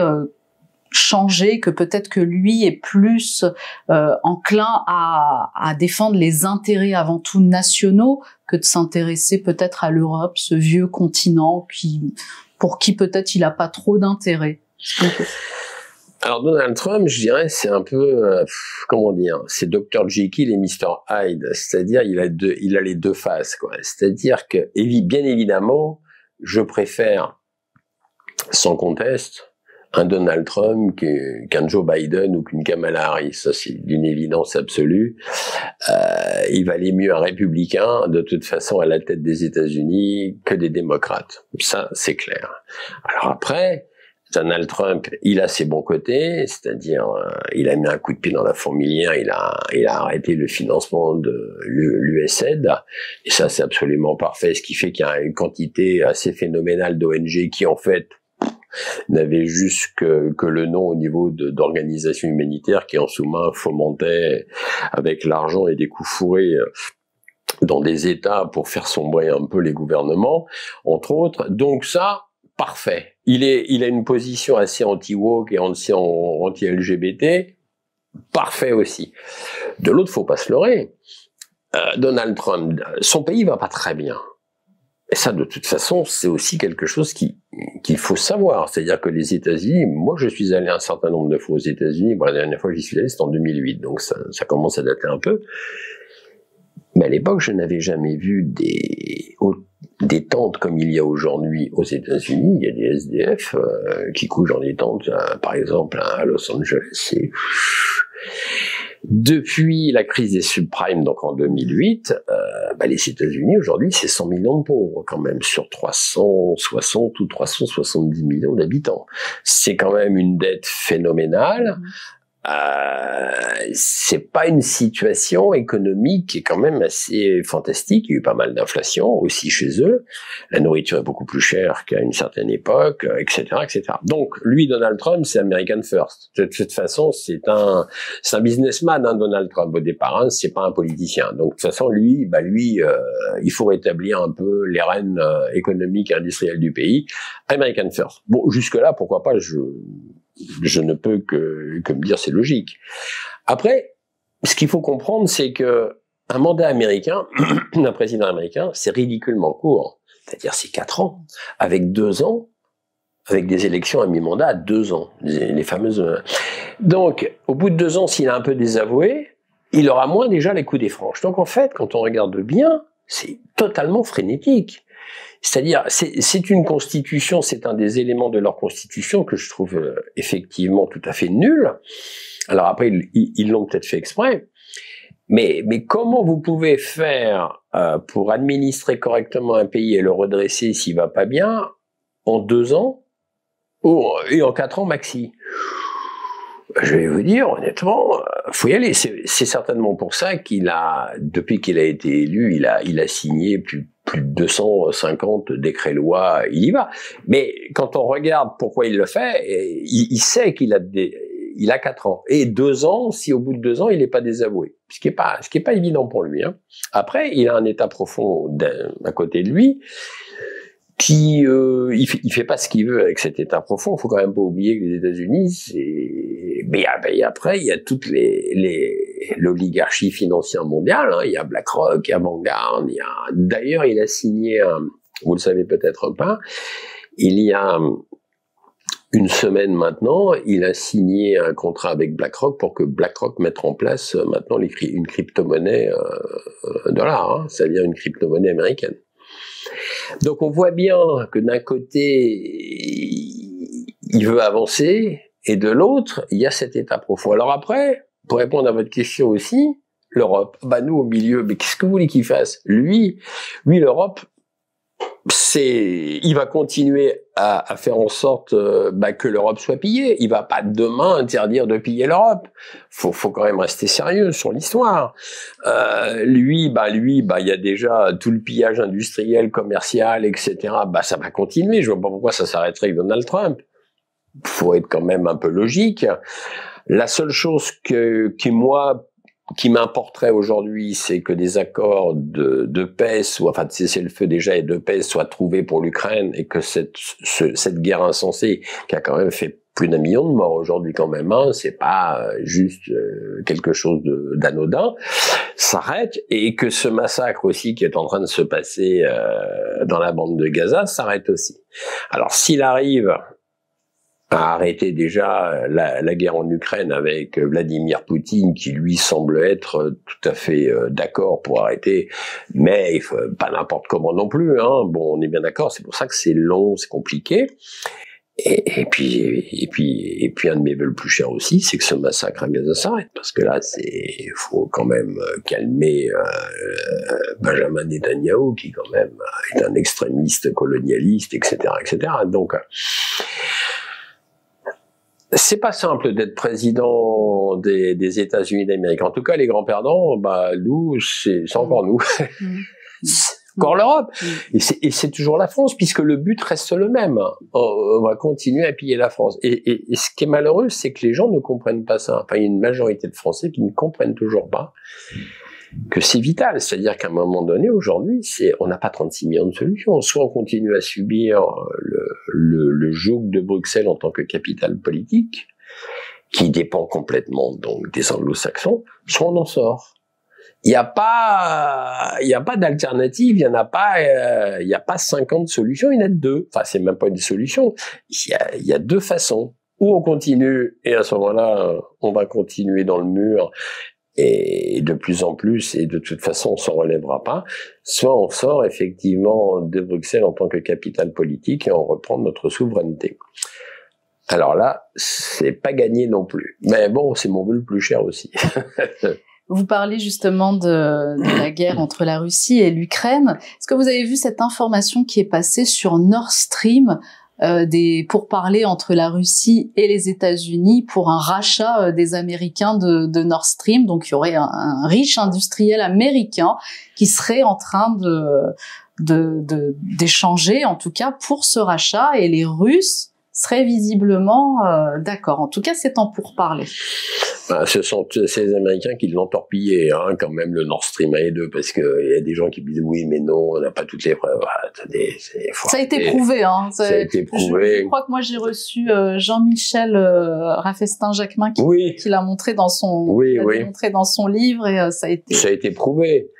changer, que peut-être que lui est plus enclin à défendre les intérêts avant tout nationaux que de s'intéresser peut-être à l'Europe, ce vieux continent pour qui peut-être il n'a pas trop d'intérêt? Alors Donald Trump, je dirais, c'est un peu, c'est Dr. Jekyll et Mr. Hyde, c'est-à-dire il a les deux faces, quoi. C'est-à-dire que, bien évidemment, je préfère, sans conteste, un Donald Trump qu'un Joe Biden ou qu'une Kamala Harris. Ça, c'est d'une évidence absolue. Il valait mieux un républicain, de toute façon, à la tête des États-Unis que des démocrates. Ça, c'est clair. Alors après, Donald Trump, il a ses bons côtés, c'est-à-dire il a mis un coup de pied dans la fourmilière, il a arrêté le financement de l'USAID, et ça c'est absolument parfait, ce qui fait qu'il y a une quantité assez phénoménale d'ONG qui en fait n'avaient juste que le nom au niveau d'organisations humanitaires qui en sous-main fomentaient avec l'argent et des coups fourrés dans des États pour faire sombrer un peu les gouvernements, entre autres. Donc ça, parfait. Il a une position assez anti-woke et anti-LGBT, parfait aussi. De l'autre, faut pas se leurrer. Donald Trump, son pays va pas très bien. Et ça, de toute façon, c'est aussi quelque chose qu'il faut savoir. C'est-à-dire que les États-Unis, moi, je suis allé un certain nombre de fois aux États-Unis. Bon, la dernière fois que j'y suis allé, c'était en 2008, donc ça commence à dater un peu. Mais à l'époque, je n'avais jamais vu des tentes comme il y a aujourd'hui aux États-Unis. Il y a des SDF qui couchent dans des tentes, par exemple à Los Angeles. Depuis la crise des subprimes, donc en 2008, les États-Unis aujourd'hui, c'est 100 millions de pauvres quand même sur 360 ou 370 millions d'habitants. C'est quand même une dette phénoménale. c'est pas une situation économique qui est quand même assez fantastique. Il y a eu pas mal d'inflation aussi chez eux. La nourriture est beaucoup plus chère qu'à une certaine époque, etc., etc. Donc, lui, Donald Trump, c'est American First. De toute façon, c'est un businessman, hein, Donald Trump, au départ, hein, c'est pas un politicien. Donc, de toute façon, lui, il faut rétablir un peu les rênes économiques et industrielles du pays. American First. Bon, jusque-là, pourquoi pas, je ne peux que me dire c'est logique. Après, ce qu'il faut comprendre, c'est que un mandat américain, d'un président américain, c'est ridiculement court. C'est-à-dire c'est 4 ans. Avec 2 ans, avec des élections à mi-mandat à 2 ans. Les fameuses... Donc, au bout de 2 ans, s'il a un peu désavoué, il aura moins déjà les coups des franches. Donc en fait, quand on regarde bien, c'est totalement frénétique. C'est-à-dire, c'est une constitution, c'est un des éléments de leur constitution que je trouve effectivement tout à fait nul. Alors après, ils l'ont peut-être fait exprès. Mais comment vous pouvez faire pour administrer correctement un pays et le redresser s'il va pas bien en 2 ans et en 4 ans maxi? Je vais vous dire, honnêtement, faut y aller. C'est certainement pour ça depuis qu'il a été élu, il a signé plus de 250 décrets-lois, il y va. Mais quand on regarde pourquoi il le fait, il sait qu'il a 4 ans. Et 2 ans, si au bout de 2 ans, il n'est pas désavoué. Ce qui est pas évident pour lui, hein. Après, il a un état profond à côté de lui, qui il fait pas ce qu'il veut avec cet état profond. Il faut quand même pas oublier que les États-Unis, mais après il y a toute l'oligarchie financière mondiale, hein. Il y a BlackRock, il y a Vanguard, d'ailleurs il a signé vous le savez peut-être pas, il y a une semaine maintenant, il a signé un contrat avec BlackRock pour que BlackRock mette en place maintenant une crypto-monnaie dollar, hein, c'est-à-dire une crypto-monnaie américaine. Donc on voit bien que d'un côté, il veut avancer, et de l'autre, il y a cet état profond. Alors après, pour répondre à votre question aussi, l'Europe, nous au milieu, mais qu'est-ce que vous voulez qu'il fasse? Lui, l'Europe, il va continuer à faire en sorte que l'Europe soit pillée. Il va pas demain interdire de piller l'Europe. Faut quand même rester sérieux sur l'histoire. Lui, il y a déjà tout le pillage industriel, commercial, etc. Ça va continuer. Je vois pas pourquoi ça s'arrêterait avec Donald Trump. Faut être quand même un peu logique. La seule chose qui m'importerait aujourd'hui, c'est que des accords de paix de cessez-le-feu déjà et de paix soient trouvés pour l'Ukraine, et que cette guerre insensée qui a quand même fait plus d'1 million de morts aujourd'hui quand même, hein, c'est pas juste quelque chose d'anodin, s'arrête, et que ce massacre aussi qui est en train de se passer dans la bande de Gaza s'arrête aussi. Alors s'il arrive à arrêter déjà la guerre en Ukraine avec Vladimir Poutine, qui lui semble être tout à fait d'accord pour arrêter, mais pas n'importe comment non plus, hein. Bon, on est bien d'accord, c'est pour ça que c'est long, c'est compliqué. Et puis un de mes vœux le plus cher aussi, c'est que ce massacre à Gaza s'arrête, parce que là, faut quand même calmer Benjamin Netanyahu, qui quand même est un extrémiste colonialiste, etc., etc. Donc c'est pas simple d'être président des États-Unis d'Amérique. En tout cas, les grands perdants, nous, c'est encore nous. C'est encore l'Europe. Et c'est toujours la France, puisque le but reste le même. On va continuer à piller la France. Et ce qui est malheureux, c'est que les gens ne comprennent pas ça. Enfin, il y a une majorité de Français qui ne comprennent toujours pas que c'est vital. C'est-à-dire qu'à un moment donné, aujourd'hui, on n'a pas 36 millions de solutions. Soit on continue à subir le joug de Bruxelles en tant que capitale politique, qui dépend complètement donc des anglo-saxons, soit on en sort. Il n'y a pas d'alternative, il y a pas 50 solutions, il y en a 2. Enfin, c'est même pas une solution. Il y a 2 façons. Ou on continue, et à ce moment-là, on va continuer dans le mur, et de plus en plus, et de toute façon, on s'en relèvera pas. Soit on sort effectivement de Bruxelles en tant que capitale politique et on reprend notre souveraineté. Alors là, c'est pas gagné non plus. Mais bon, c'est mon vœu le plus cher aussi. Vous parlez justement de la guerre entre la Russie et l'Ukraine. Est-ce que vous avez vu cette information qui est passée sur Nord Stream des pourparlers entre la Russie et les États-Unis pour un rachat des Américains de Nord Stream. Donc il y aurait un riche industriel américain qui serait en train d'échanger, en tout cas pour ce rachat, et les Russes seraient visiblement d'accord. En tout cas, c'est en pourparlers. Ben, ce sont ces Américains qui l'ont torpillé, hein, quand même, le Nord Stream 1 et 2, parce que il y a des gens qui disent oui, mais non, on n'a pas toutes les preuves. Ah, attendez, ça a été prouvé, hein. Ça a été prouvé. Je crois que moi j'ai reçu Jean-Michel Raffestin-Jacquemin qui l'a montré dans son, montré dans son livre, et ça a été prouvé.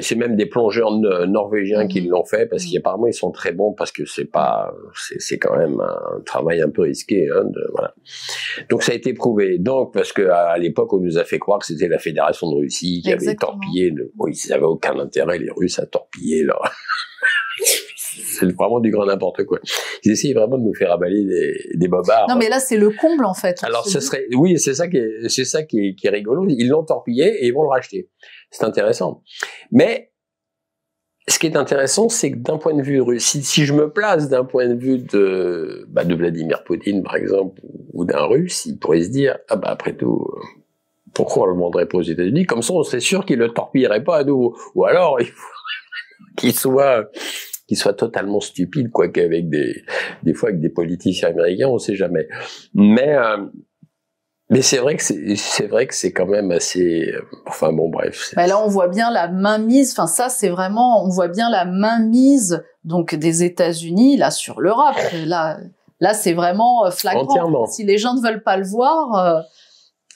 C'est même des plongeurs norvégiens qui l'ont fait, parce qu'apparemment ils sont très bons, parce que c'est quand même un travail un peu risqué, hein, voilà. Donc ça a été prouvé. Donc, parce que à l'époque on nous a fait croire que c'était la Fédération de Russie qui avait torpillé, ils n'avaient aucun intérêt, les Russes, à torpiller leur... C'est vraiment du grand n'importe quoi. Ils essayent vraiment de nous faire avaler des bobards. Non, mais là, c'est le comble, en fait. Alors, c'est ça qui est rigolo. Ils l'ont torpillé et ils vont le racheter. C'est intéressant. Mais, ce qui est intéressant, c'est que d'un point de vue russe, si je me place d'un point de vue de Vladimir Poutine, par exemple, ou d'un Russe, il pourrait se dire, ah bah, après tout, pourquoi on le vendrait pas aux États-Unis? Comme ça, on serait sûr qu'il le torpillerait pas à nouveau. Ou alors, il faut qu'il soit totalement stupide, quoi, qu'avec des fois avec des politiciens américains, on sait jamais. Mais c'est vrai que c'est quand même assez, enfin bon, bref. Bah là, on voit bien la mainmise, enfin ça, c'est vraiment, on voit bien la mainmise, donc, des États-Unis, là, sur l'Europe. Là, c'est vraiment flagrant. Entièrement. Si les gens ne veulent pas le voir,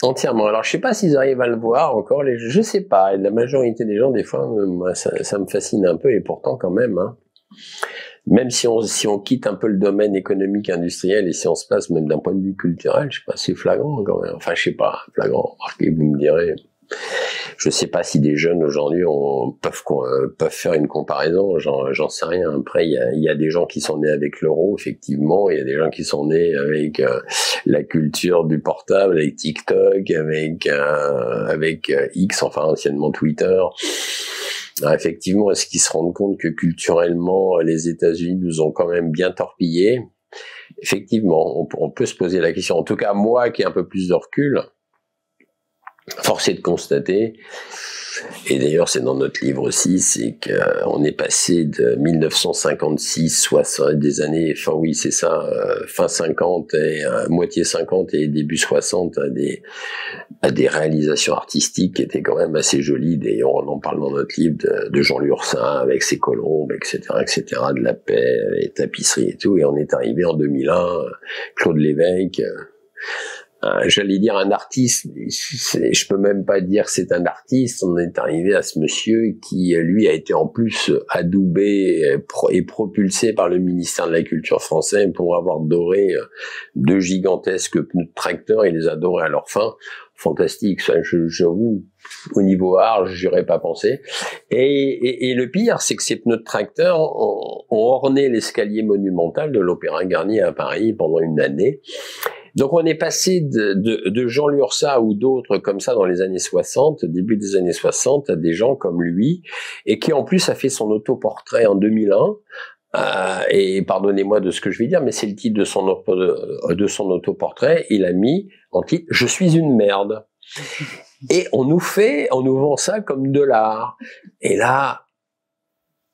Entièrement. Alors, je sais pas s'ils arrivent à le voir encore. Je sais pas. La majorité des gens, des fois, moi, ça me fascine un peu, et pourtant, quand même, hein. Même si on quitte un peu le domaine économique, industriel, et si on se place même d'un point de vue culturel, je sais pas, c'est flagrant quand même. Enfin, je sais pas, flagrant. Remarquez, vous me direz. Je sais pas si des jeunes aujourd'hui peuvent faire une comparaison. J'en sais rien. Après, il y a des gens qui sont nés avec l'euro, effectivement. Il y a des gens qui sont nés avec la culture du portable, avec TikTok, avec X, enfin anciennement Twitter. Alors, effectivement, est-ce qu'ils se rendent compte que culturellement, les États-Unis nous ont quand même bien torpillés? Effectivement, on peut se poser la question. En tout cas, moi qui ai un peu plus de recul, force est de constater, et d'ailleurs c'est dans notre livre aussi, c'est qu'on est passé de 1956, des années, enfin oui c'est ça, fin 50 et moitié 50 et début 60 à des réalisations artistiques qui étaient quand même assez jolies. D'ailleurs on en parle dans notre livre de Jean Lursin avec ses colombes, etc., de la paix, les tapisseries et tout, et on est arrivé en 2001, Claude Lévesque, j'allais dire un artiste, je peux même pas dire que c'est un artiste, on est arrivé à ce monsieur qui, lui, a été en plus adoubé et propulsé par le ministère de la Culture français pour avoir doré deux gigantesques pneus de tracteur, il les a dorés à leur fin. Fantastique, ça, j'avoue, au niveau art, j'y aurais pas pensé. Et le pire, c'est que ces pneus de tracteur ont orné l'escalier monumental de l'Opéra Garnier à Paris pendant une année. Donc on est passé de Jean Lursa ou d'autres comme ça dans les années 60, début des années 60, à des gens comme lui, et qui en plus a fait son autoportrait en 2001, et pardonnez-moi de ce que je vais dire, mais c'est le titre de son autoportrait, il a mis en titre « Je suis une merde ». Et on nous vend ça comme de l'art. Et là,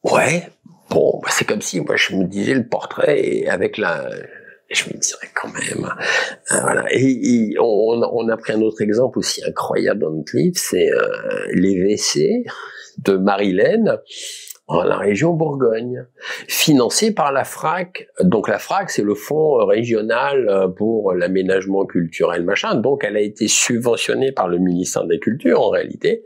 ouais, bon, c'est comme si moi je me disais le portrait et avec je me dirais quand même, voilà. Et on a pris un autre exemple aussi incroyable dans notre livre, c'est les WC de Marilène, dans la région Bourgogne, financé par la FRAC. Donc la FRAC, c'est le fonds régional pour l'aménagement culturel, machin. Donc elle a été subventionnée par le ministère de la Culture, en réalité.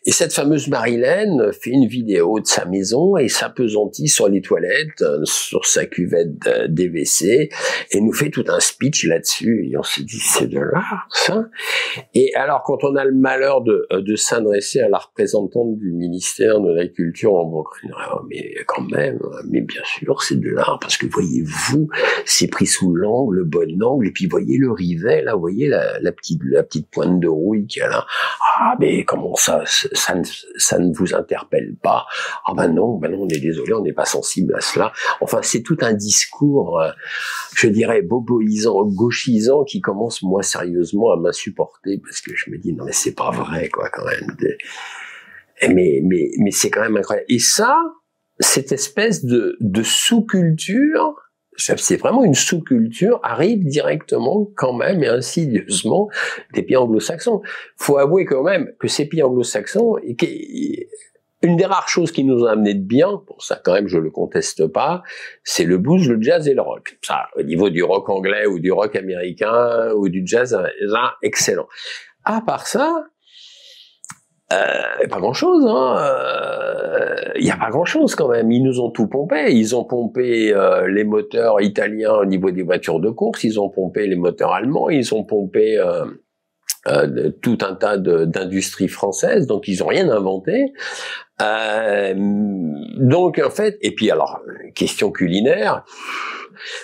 Et cette fameuse Marilène fait une vidéo de sa maison et s'appesantit sur les toilettes, sur sa cuvette des WC, et nous fait tout un speech là-dessus. Et on s'est dit, c'est de l'art, ça. Et alors, quand on a le malheur de s'adresser à la représentante du ministère de la Culture en Bourgogne, mais quand même, mais bien sûr, c'est de l'art, parce que voyez-vous, c'est pris sous l'angle, le bon angle, et puis voyez le rivet, là, voyez la petite pointe de rouille qu'il y a là. Ah, mais comment ça ne vous interpelle pas? Ah ben non, on est désolé, on n'est pas sensible à cela. Enfin, c'est tout un discours, je dirais, boboisant, gauchisant, qui commence, moi, sérieusement, à m'insupporter, parce que je me dis, non mais c'est pas vrai, quoi, quand même. Mais c'est quand même incroyable. Et ça, cette espèce de sous-culture, c'est vraiment une sous-culture, arrive directement quand même et insidieusement des pays anglo-saxons. Faut avouer quand même que ces pays anglo-saxons, une des rares choses qui nous ont amené de bien, pour ça quand même je le conteste pas, c'est le blues, le jazz et le rock. Ça, au niveau du rock anglais ou du rock américain ou du jazz, là, excellent. À part ça, pas grand-chose, il y a pas grand-chose quand même. Ils nous ont tout pompé. Ils ont pompé les moteurs italiens au niveau des voitures de course. Ils ont pompé les moteurs allemands. Ils ont pompé tout un tas d'industries françaises. Donc ils ont rien inventé. Donc en fait, et puis alors question culinaire.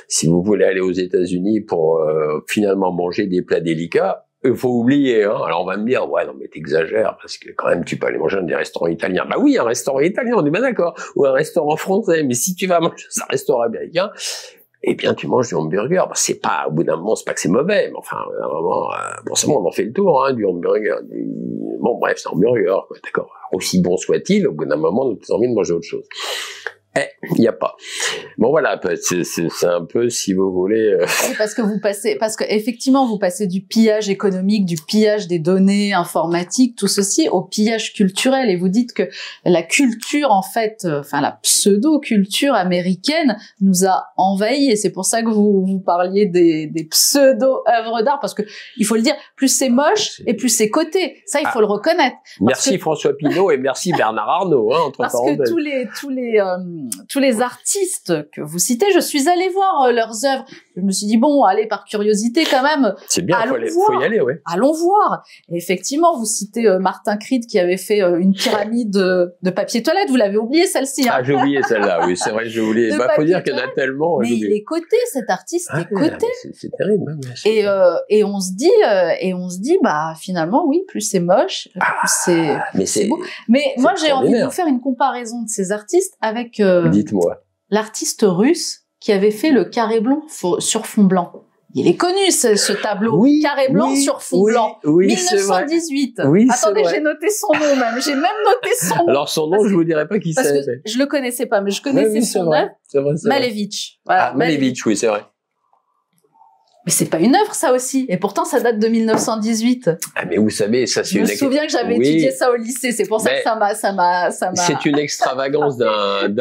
Si vous voulez aller aux États-Unis pour finalement manger des plats délicats, il faut oublier, hein. Alors on va me dire, ouais, non mais t'exagères, parce que quand même tu peux aller manger dans des restaurants italiens. Bah oui, un restaurant italien, on est bien d'accord. Ou un restaurant français, mais si tu vas manger dans un restaurant américain, eh bien tu manges du hamburger. Bah, c'est pas, au bout d'un moment, c'est pas que c'est mauvais, mais enfin, à un moment, bon, c'est bon, on en fait le tour, hein, du hamburger. Bon, bref, c'est un hamburger, quoi, d'accord. Aussi bon soit-il, au bout d'un moment, on a plus envie de manger autre chose. Il n'y a pas. Bon voilà, c'est un peu, si vous voulez. Parce que effectivement vous passez du pillage économique, du pillage des données informatiques, tout ceci, au pillage culturel. Et vous dites que la culture, en fait, enfin la pseudo-culture américaine nous a envahis. Et c'est pour ça que vous parliez des pseudo-œuvres d'art, parce que il faut le dire, plus c'est moche et plus c'est coté. Ça, il faut le reconnaître. Merci François Pinault et merci Bernard Arnault. Entre parce que tous les artistes que vous citez, je suis allée voir leurs œuvres. Je me suis dit, bon, allez, par curiosité quand même. C'est bien, faut y aller, ouais. Allons voir. Et effectivement, vous citez Martin Creed qui avait fait une pyramide de papier toilette. Vous l'avez oublié, celle-ci. Hein. Ah, j'ai oublié celle-là, oui, c'est vrai, j'ai oublié. Bah, faut dire qu'il y en a tellement. Mais il est coté, cet artiste est coté. C'est terrible, même. Et on se dit, bah, finalement, oui, plus c'est moche, plus c'est beau. Mais moi, j'ai envie de vous faire une comparaison de ces artistes avec, dites-moi, l'artiste russe qui avait fait le carré blanc sur fond blanc. Il est connu ce tableau, oui, carré blanc sur fond blanc, oui, 1918. Oui, attendez, j'ai noté son nom même. J'ai même noté son nom. Alors son nom, je vous dirai pas qui c'est. Parce que je le connaissais pas, mais je connaissais son œuvre. Malevich. Voilà, Malevich, oui, c'est vrai. Mais c'est pas une œuvre, ça aussi. Et pourtant, ça date de 1918. Ah, mais vous savez, ça c'est Je me souviens que j'avais étudié ça au lycée. C'est pour ça que ça m'a. C'est une extravagance d'un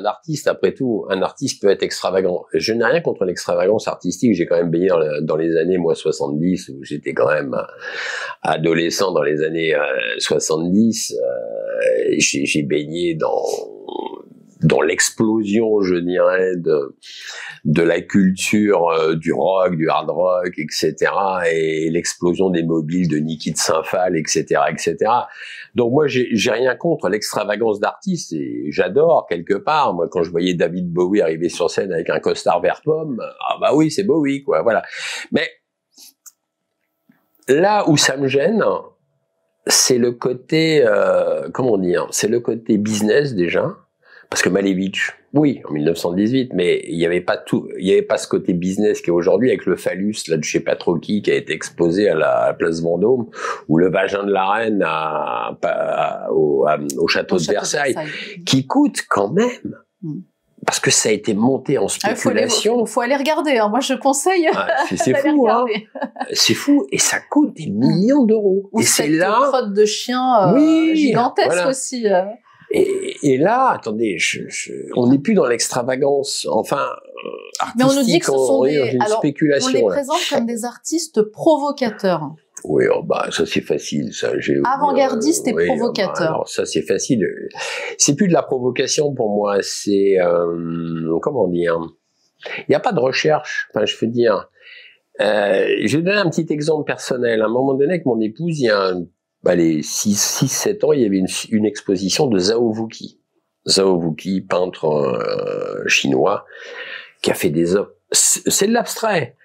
artiste. Après tout, un artiste peut être extravagant. Je n'ai rien contre l'extravagance artistique. J'ai quand même baigné dans les années, moi, 70, où j'étais quand même adolescent dans les années 70. J'ai baigné dans l'explosion, je dirais, de la culture du rock, du hard rock, etc., et l'explosion des mobiles de Niki de Saint-Phal, etc., etc. Donc moi, j'ai rien contre l'extravagance d'artistes, et j'adore quelque part. Moi, quand je voyais David Bowie arriver sur scène avec un costard vert pomme, ah bah oui, c'est Bowie, quoi, voilà. Mais là où ça me gêne, c'est le côté, comment dire, c'est le côté business déjà. Parce que Malevich, oui, en 1918, mais il n'y avait pas ce côté business qu'il y a aujourd'hui avec le phallus là de je sais pas trop qui a été exposé à la place Vendôme, ou le vagin de la reine au château de Versailles, qui coûte quand même. Parce que ça a été monté en spéculation. Faut aller regarder. Hein. Moi, je conseille. C'est fou, hein. C'est fou, et ça coûte des millions d'euros. Et c'est là. Une crotte de chien gigantesque voilà. Aussi. Et là, attendez, on n'est plus dans l'extravagance, enfin, artistique. Mais on nous dit que ce sont une spéculation. On les présente comme des artistes provocateurs. Oui, oh bah ça c'est facile, ça. Avant-gardiste et provocateur. Bah, alors ça c'est facile. C'est plus de la provocation pour moi. C'est comment dire. Il n'y a pas de recherche. Enfin, je veux dire. Je vais donner un petit exemple personnel. À un moment donné, avec mon épouse, il y a les 6-7 ans, il y avait une exposition de Zhao Wuqi. Zhao Wuqi, peintre chinois, qui a fait des œuvres. C'est de l'abstrait.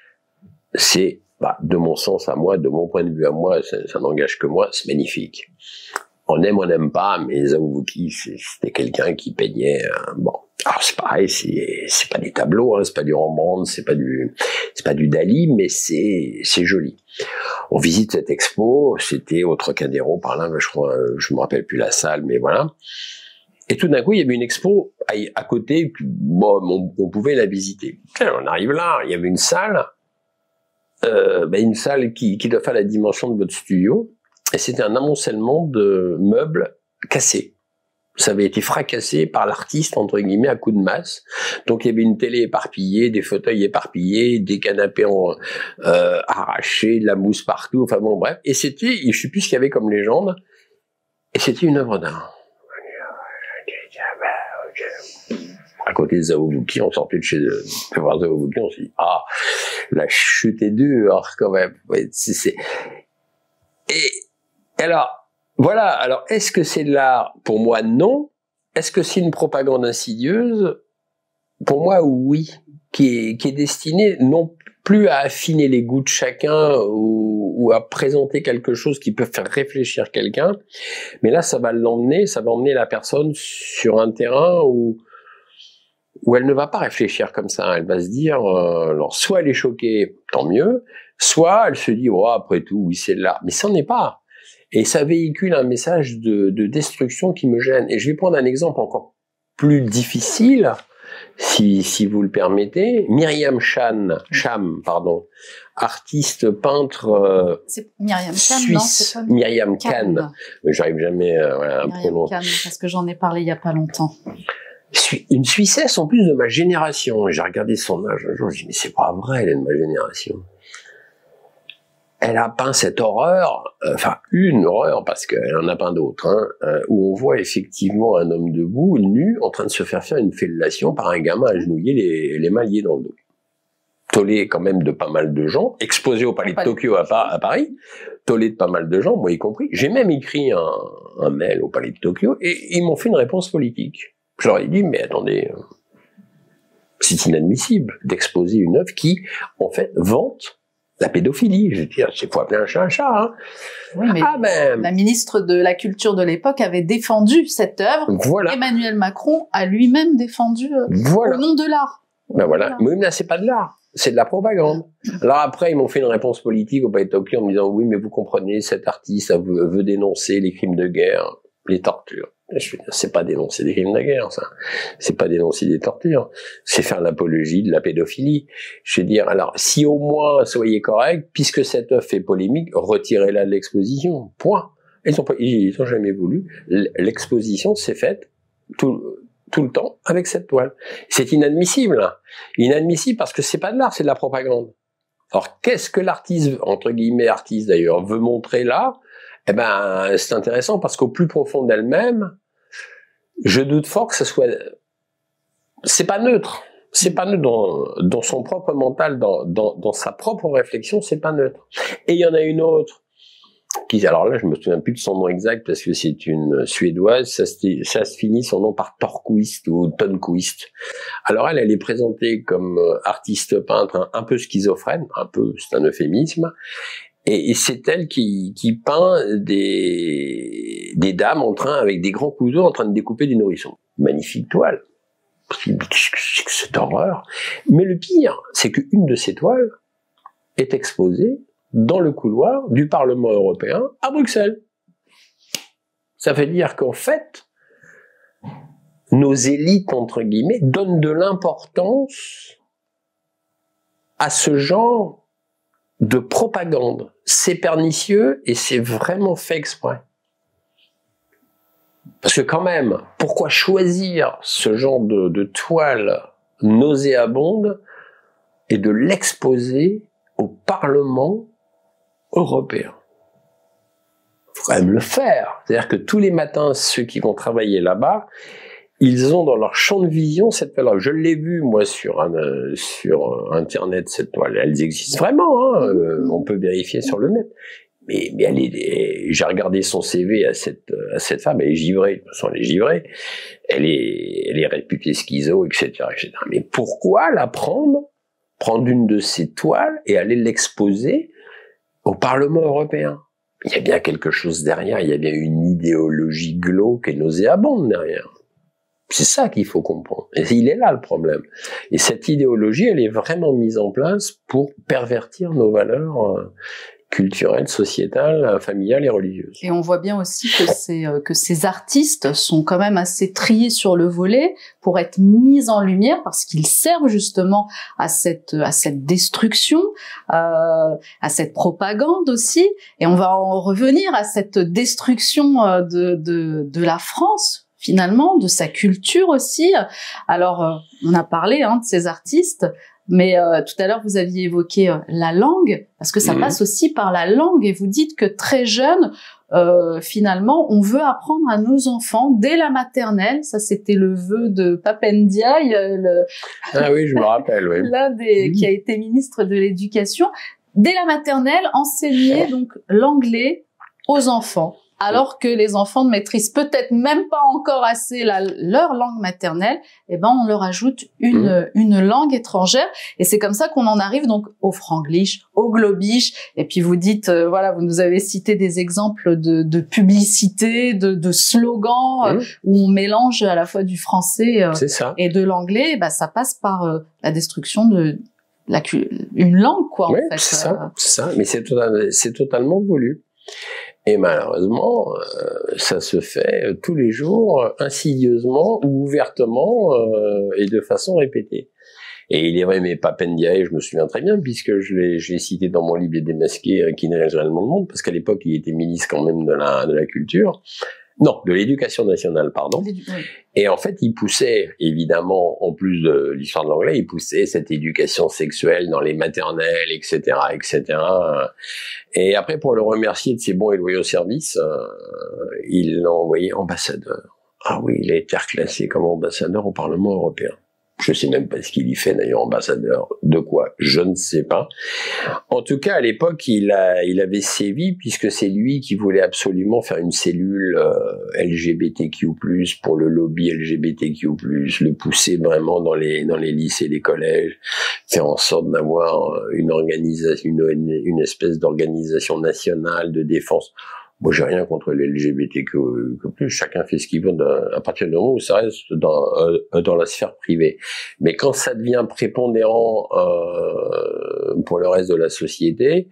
C'est, de mon sens à moi, de mon point de vue à moi, ça n'engage que moi, c'est magnifique. On aime, on n'aime pas, mais Zhao Wuqi, c'était quelqu'un qui peignait, Alors c'est pareil, c'est pas des tableaux, hein, c'est pas du Rembrandt, c'est pas du Dali, mais c'est joli. On visite cette expo, c'était au Trocadéro par là, je crois, je me rappelle plus la salle, mais voilà. Et tout d'un coup, il y avait une expo à côté, on pouvait la visiter. On arrive là, il y avait une salle qui doit faire la dimension de votre studio, et c'était un amoncellement de meubles cassés. Ça avait été fracassé par l'artiste, entre guillemets, à coups de masse. Donc, il y avait une télé éparpillée, des fauteuils éparpillés, des canapés arrachés, de la mousse partout, enfin bon, bref. Et c'était, je sais plus ce qu'il y avait comme légende, et c'était une œuvre d'art. À côté de Zhao Wuqi, on sortait de voir Zhao Wuqi, on s'est dit, la chute est dure, quand même. Et alors, voilà, alors est-ce que c'est de l'art? Pour moi, non. Est-ce que c'est une propagande insidieuse? Pour moi, oui, qui est destinée non plus à affiner les goûts de chacun ou à présenter quelque chose qui peut faire réfléchir quelqu'un, mais là, ça va emmener la personne sur un terrain où elle ne va pas réfléchir comme ça. Elle va se dire, alors soit elle est choquée, tant mieux, soit elle se dit, après tout, oui, c'est de l'art. Mais ça n'en est pas. Et ça véhicule un message de destruction qui me gêne. Et je vais prendre un exemple encore plus difficile, si vous le permettez. Myriam Cham, artiste peintre c'est Myriam Khan, suisse. Non, c'est pas Myriam Khan. J'arrive jamais à prononcer. Khan, parce que j'en ai parlé il y a pas longtemps. Une Suissesse en plus de ma génération. J'ai regardé son âge un jour, je me dis mais c'est pas vrai, elle est de ma génération. Elle a peint cette horreur, une horreur, parce qu'elle en a peint d'autres, où on voit effectivement un homme debout, nu, en train de se faire une fellation par un gamin agenouillé, les mains liées dans le dos. Tollé quand même de pas mal de gens, exposé au Palais de Tokyo à Paris, tollé de pas mal de gens, moi y compris. J'ai même écrit un mail au Palais de Tokyo, et ils m'ont fait une réponse politique. Je leur ai dit, mais attendez, c'est inadmissible d'exposer une œuvre qui, en fait, vante la pédophilie. Je veux dire, il faut appeler un chat un chat. Hein. Oui, mais la ministre de la Culture de l'époque avait défendu cette œuvre. Voilà. Emmanuel Macron a lui-même défendu au nom de l'art. Voilà. Mais là, c'est pas de l'art. C'est de la propagande. Alors après, ils m'ont fait une réponse politique au Palais de Tokyo en me disant, oui, mais vous comprenez, cet artiste veut dénoncer les crimes de guerre, les tortures. Je veux dire, c'est pas dénoncer des crimes de guerre, ça. C'est pas dénoncer des tortures. C'est faire l'apologie de la pédophilie. Je veux dire, alors, si au moins, soyez correct, puisque cette œuvre fait polémique, retirez-la de l'exposition. Point. Ils ont jamais voulu. L'exposition s'est faite tout le temps avec cette toile. C'est inadmissible. Inadmissible parce que c'est pas de l'art, c'est de la propagande. Alors, qu'est-ce que l'artiste, entre guillemets artiste d'ailleurs, veut montrer là? Eh ben, c'est intéressant parce qu'au plus profond d'elle-même, je doute fort que ce soit, c'est pas neutre. C'est pas neutre dans son propre mental, dans sa propre réflexion, c'est pas neutre. Et il y en a une autre alors là, je me souviens plus de son nom exact parce que c'est une Suédoise, ça se finit son nom par Torquist ou Tonquist. Alors elle est présentée comme artiste peintre un peu schizophrène, c'est un euphémisme. Et c'est elle qui peint des dames avec des grands couteaux en train de découper des nourrissons. Magnifique toile. Qu'est-ce que c'est que cette horreur? Mais le pire, c'est qu'une de ces toiles est exposée dans le couloir du Parlement européen à Bruxelles. Ça veut dire qu'en fait, nos élites, entre guillemets, donnent de l'importance à ce genre de propagande. C'est pernicieux et c'est vraiment fait exprès. Parce que quand même, pourquoi choisir ce genre de toile nauséabonde et de l'exposer au Parlement européen? Il faut quand même le faire. C'est-à-dire que tous les matins, ceux qui vont travailler là-bas, ils ont dans leur champ de vision cette toile. Je l'ai vu, moi, sur Internet, cette toile. Elles existent vraiment, hein. On peut vérifier sur le net. j'ai regardé son CV à cette femme, elle est givrée, de toute façon elle est givrée, elle est réputée schizo, etc., etc. Mais pourquoi la prendre une de ses toiles et aller l'exposer au Parlement européen? Il y a bien quelque chose derrière, il y a bien une idéologie glauque et nauséabonde derrière. C'est ça qu'il faut comprendre. Et il est là le problème. Et cette idéologie, elle est vraiment mise en place pour pervertir nos valeurs culturelles, sociétales, familiales et religieuses. Et on voit bien aussi que ces artistes sont quand même assez triés sur le volet pour être mis en lumière parce qu'ils servent justement à cette destruction, à cette propagande aussi. Et on va en revenir à cette destruction de la France, finalement, de sa culture aussi. Alors, on a parlé de ces artistes, mais tout à l'heure, vous aviez évoqué la langue, parce que ça passe aussi par la langue, et vous dites que très jeune, finalement, on veut apprendre à nos enfants, dès la maternelle, ça c'était le vœu de Pape Ndiaye, ah oui, je me rappelle, oui. L'un qui a été ministre de l'Éducation, dès la maternelle, enseigner donc l'anglais aux enfants. Alors que les enfants ne maîtrisent peut-être même pas encore assez leur langue maternelle, eh ben on leur ajoute une langue étrangère, et c'est comme ça qu'on en arrive donc au franglish, au globish. Et puis vous dites, voilà, vous nous avez cité des exemples de publicités, de slogans où on mélange à la fois du français et de l'anglais. Bah ça passe par la destruction de une langue, quoi. Oui, en fait. c'est ça. Mais c'est totalement voulu. Et malheureusement, ça se fait tous les jours, insidieusement ou ouvertement, et de façon répétée. Et il est vrai, mais Pape Ndiaye, je me souviens très bien, puisque je l'ai cité dans mon livre Les Démasqués, qui n'est réellement le monde, parce qu'à l'époque, il était ministre quand même de la culture. Non, de l'éducation nationale, pardon. Oui. Et en fait, il poussait, évidemment, en plus de l'histoire de l'anglais, il poussait cette éducation sexuelle dans les maternelles, etc., etc. Et après, pour le remercier de ses bons et loyaux services, il l'a envoyé ambassadeur. Ah oui, il a été reclassé comme ambassadeur au Parlement européen. Je sais même pas ce qu'il y fait d'ailleurs, ambassadeur. De quoi? Je ne sais pas. En tout cas, à l'époque, il avait sévi, puisque c'est lui qui voulait absolument faire une cellule LGBTQ+, pour le lobby LGBTQ+, le pousser vraiment dans les lycées, les collèges, faire en sorte d'avoir une organisation, une espèce d'organisation nationale de défense. Moi, j'ai rien contre les LGBTQ+, chacun fait ce qu'il veut à partir du moment où ça reste dans la sphère privée. Mais quand ça devient prépondérant pour le reste de la société,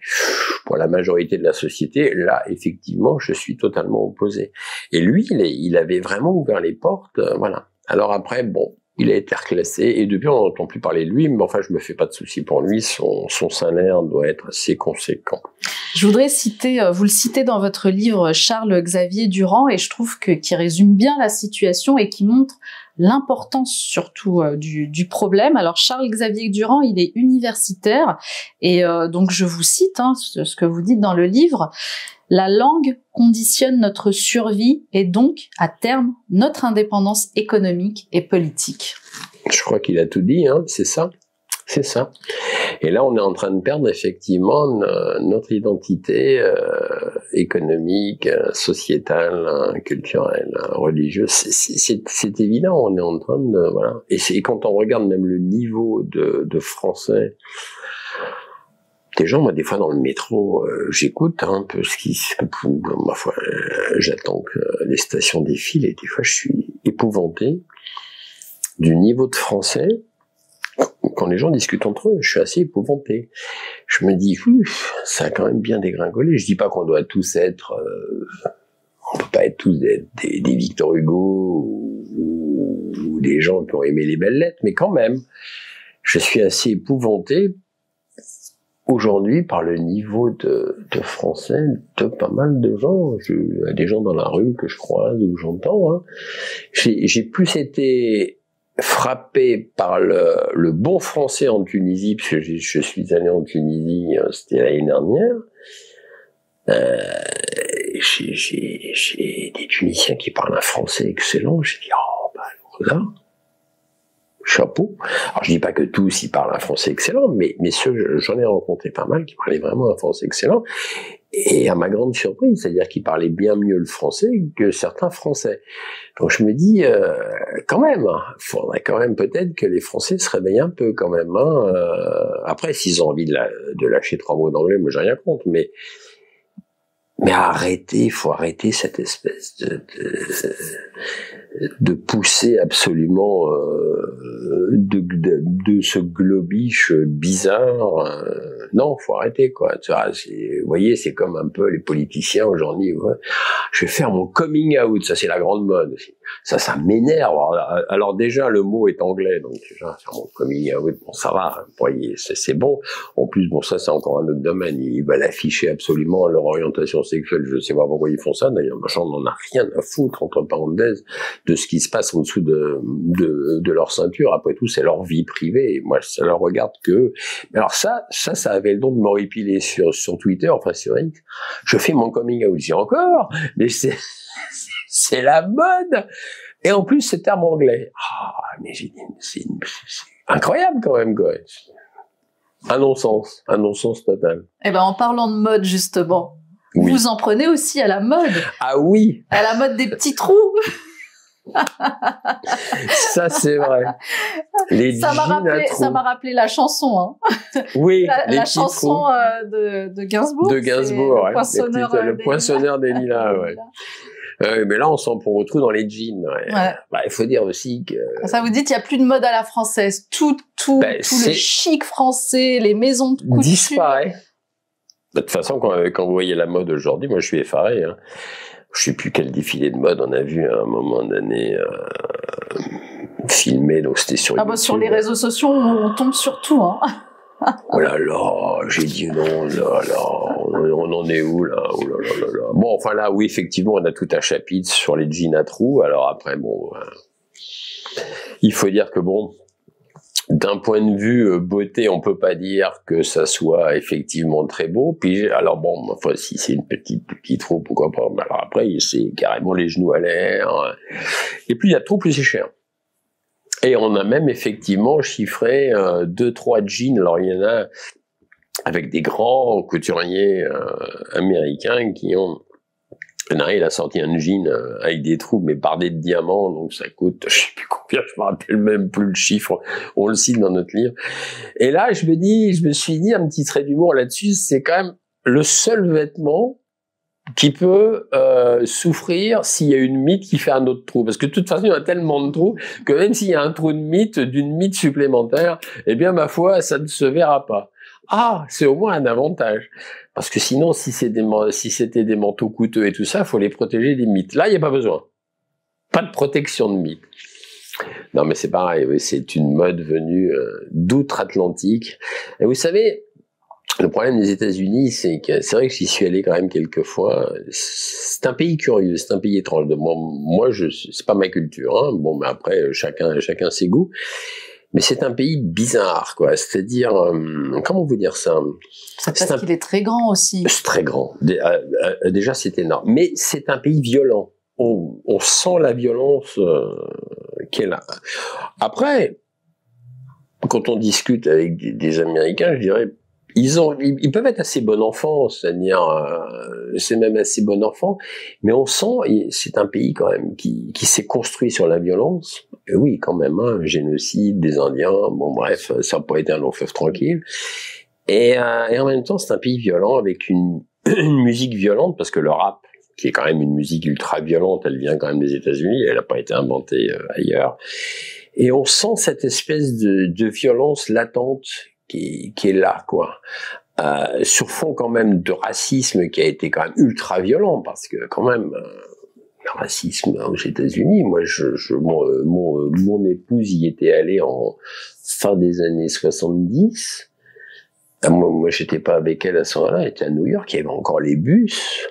pour la majorité de la société, là, effectivement, je suis totalement opposé. Et lui, il avait vraiment ouvert les portes, voilà. Alors après, bon, il a été reclassé, et depuis, on n'entend plus parler de lui, mais enfin, je me fais pas de soucis pour lui, son salaire doit être assez conséquent. Je voudrais citer, vous le citez dans votre livre, Charles-Xavier Durand, et je trouve qui résume bien la situation et qui montre l'importance surtout du problème. Alors Charles-Xavier Durand, il est universitaire, et donc je vous cite ce que vous dites dans le livre. La langue conditionne notre survie et donc, à terme, notre indépendance économique et politique. Je crois qu'il a tout dit, c'est ça. C'est ça. Et là, on est en train de perdre effectivement notre identité économique, sociétale, culturelle, religieuse. C'est évident, on est en train de... Voilà. Et quand on regarde même le niveau de français... Des gens, moi, des fois, dans le métro, j'écoute un peu ma foi, j'attends que les stations défilent, et des fois, je suis épouvanté du niveau de français. Quand les gens discutent entre eux, je suis assez épouvanté. Je me dis, ça a quand même bien dégringolé. Je dis pas qu'on doit tous être... on peut pas être tous des Victor Hugo ou des gens qui ont aimé les belles lettres, mais quand même, je suis assez épouvanté aujourd'hui par le niveau de français de pas mal de gens. Il y a des gens dans la rue que je croise ou j'entends. J'ai plus été frappé par le bon français en Tunisie, parce que je suis allé en Tunisie, c'était l'année dernière. J'ai des Tunisiens qui parlent un français excellent. J'ai dit, là, chapeau. Alors je dis pas que tous ils parlent un français excellent, mais ceux, j'en ai rencontré pas mal qui parlaient vraiment un français excellent. Et à ma grande surprise, c'est-à-dire qu'il parlait bien mieux le français que certains Français. Donc je me dis, quand même, faudrait quand même peut-être que les Français se réveillent un peu quand même. Après, s'ils ont envie de lâcher 3 mots d'anglais, moi j'ai rien contre, mais arrêtez, faut arrêter cette espèce de pousser absolument de ce globish bizarre. Non, faut arrêter quoi. Tu vois, vous voyez, c'est comme un peu les politiciens aujourd'hui. Ouais. Je vais faire mon coming out, ça c'est la grande mode. Ça m'énerve. Alors déjà le mot est anglais, donc déjà faire mon coming out, bon ça va, vous voyez, c'est bon. En plus bon ça c'est encore un autre domaine. Ils veulent afficher absolument leur orientation sexuelle. Je sais pas pourquoi ils font ça. D'ailleurs, machin, on en a rien à foutre entre parenthèses de ce qui se passe en dessous de leur ceinture. Après tout, c'est leur vie privée. Et moi, ça leur regarde que. Mais alors ça avait le don de m'horripiler sur Twitter, enfin sur X. Je fais mon coming out, j'ai encore, mais c'est la mode. Et en plus, c'est terme anglais. Ah, mais c'est incroyable quand même, quoi. Un non-sens total. Eh ben, en parlant de mode, justement, oui. Vous en prenez aussi à la mode. Ah oui. À la mode des petits trous. Ça, c'est vrai. Ça m'a rappelé la chanson, hein. Oui, la chanson de Gainsbourg. De Gainsbourg, ouais. Le poinçonneur des lilas, ouais. Mais là, on s'en prend retrouve dans les jeans. Ouais. Ouais. Bah, il faut dire aussi que... Ça vous dit qu'il n'y a plus de mode à la française. Tout le chic français, les maisons de couture... disparaît. De toute façon, quand vous voyez la mode aujourd'hui, moi, je suis effaré. Hein. Je sais plus quel défilé de mode on a vu à un moment donné filmé, donc c'était sur YouTube. Sur les réseaux sociaux, on tombe sur tout. Hein. Oh là là, j'ai dit non, là là, on en est où là? Oh là là là là. Bon, enfin là, oui, effectivement, on a tout un chapitre sur les jeans à trous. Alors après, bon, il faut dire que bon, d'un point de vue beauté, on peut pas dire que ça soit effectivement très beau. Puis alors bon, enfin si c'est une petite trou, pourquoi pas. Mais alors après, c'est carrément les genoux à l'air. Et puis il y a trop plus c'est cher. Et on a même effectivement chiffré 2-3 jeans. Alors il y en a avec des grands couturiers américains qui ont... Il a sorti un jean avec des trous mais bardés de diamants, donc ça coûte, je sais plus combien, je me rappelle même plus le chiffre, on le cite dans notre livre. Et là, je me suis dit un petit trait d'humour là-dessus, c'est quand même le seul vêtement qui peut souffrir s'il y a une mythe qui fait un autre trou. Parce que de toute façon, il y a tellement de trous que même s'il y a un trou de mythe, d'une mythe supplémentaire, eh bien, ma foi, ça ne se verra pas. Ah, c'est au moins un avantage. Parce que sinon, si c'était des manteaux coûteux et tout ça, faut les protéger des mythes. Là, il n'y a pas besoin. Pas de protection de mythes. Non, mais c'est pareil, c'est une mode venue d'outre-Atlantique. Et vous savez, le problème des États-Unis, c'est vrai que j'y suis allé quand même quelques fois. C'est un pays curieux, c'est un pays étrange. Moi, c'est pas ma culture, hein. Bon, mais après, chacun ses goûts. Mais c'est un pays bizarre, quoi. C'est-à-dire, comment vous dire ça? C'est parce qu'il est très grand aussi. C'est très grand. Déjà, c'est énorme. Mais c'est un pays violent. On sent la violence qu'elle a. Après, quand on discute avec des Américains, je dirais, ils peuvent être assez bon enfant, c'est-à-dire, c'est même assez bon enfant, mais on sent, c'est un pays quand même qui s'est construit sur la violence. Et oui, quand même, hein, génocide des Indiens, bon bref, ça n'a pas été un long fleuve tranquille. Et en même temps, c'est un pays violent avec une musique violente, parce que le rap, qui est quand même une musique ultra violente, elle vient quand même des États-Unis, elle n'a pas été inventée ailleurs. Et on sent cette espèce de violence latente qui est là, quoi. Sur fond quand même de racisme qui a été quand même ultra violent, parce que quand même, le racisme aux États-Unis, moi, mon épouse y était allée en fin des années 70. Moi, j'étais pas avec elle à ce moment-là, elle était à New York, il y avait encore les bus,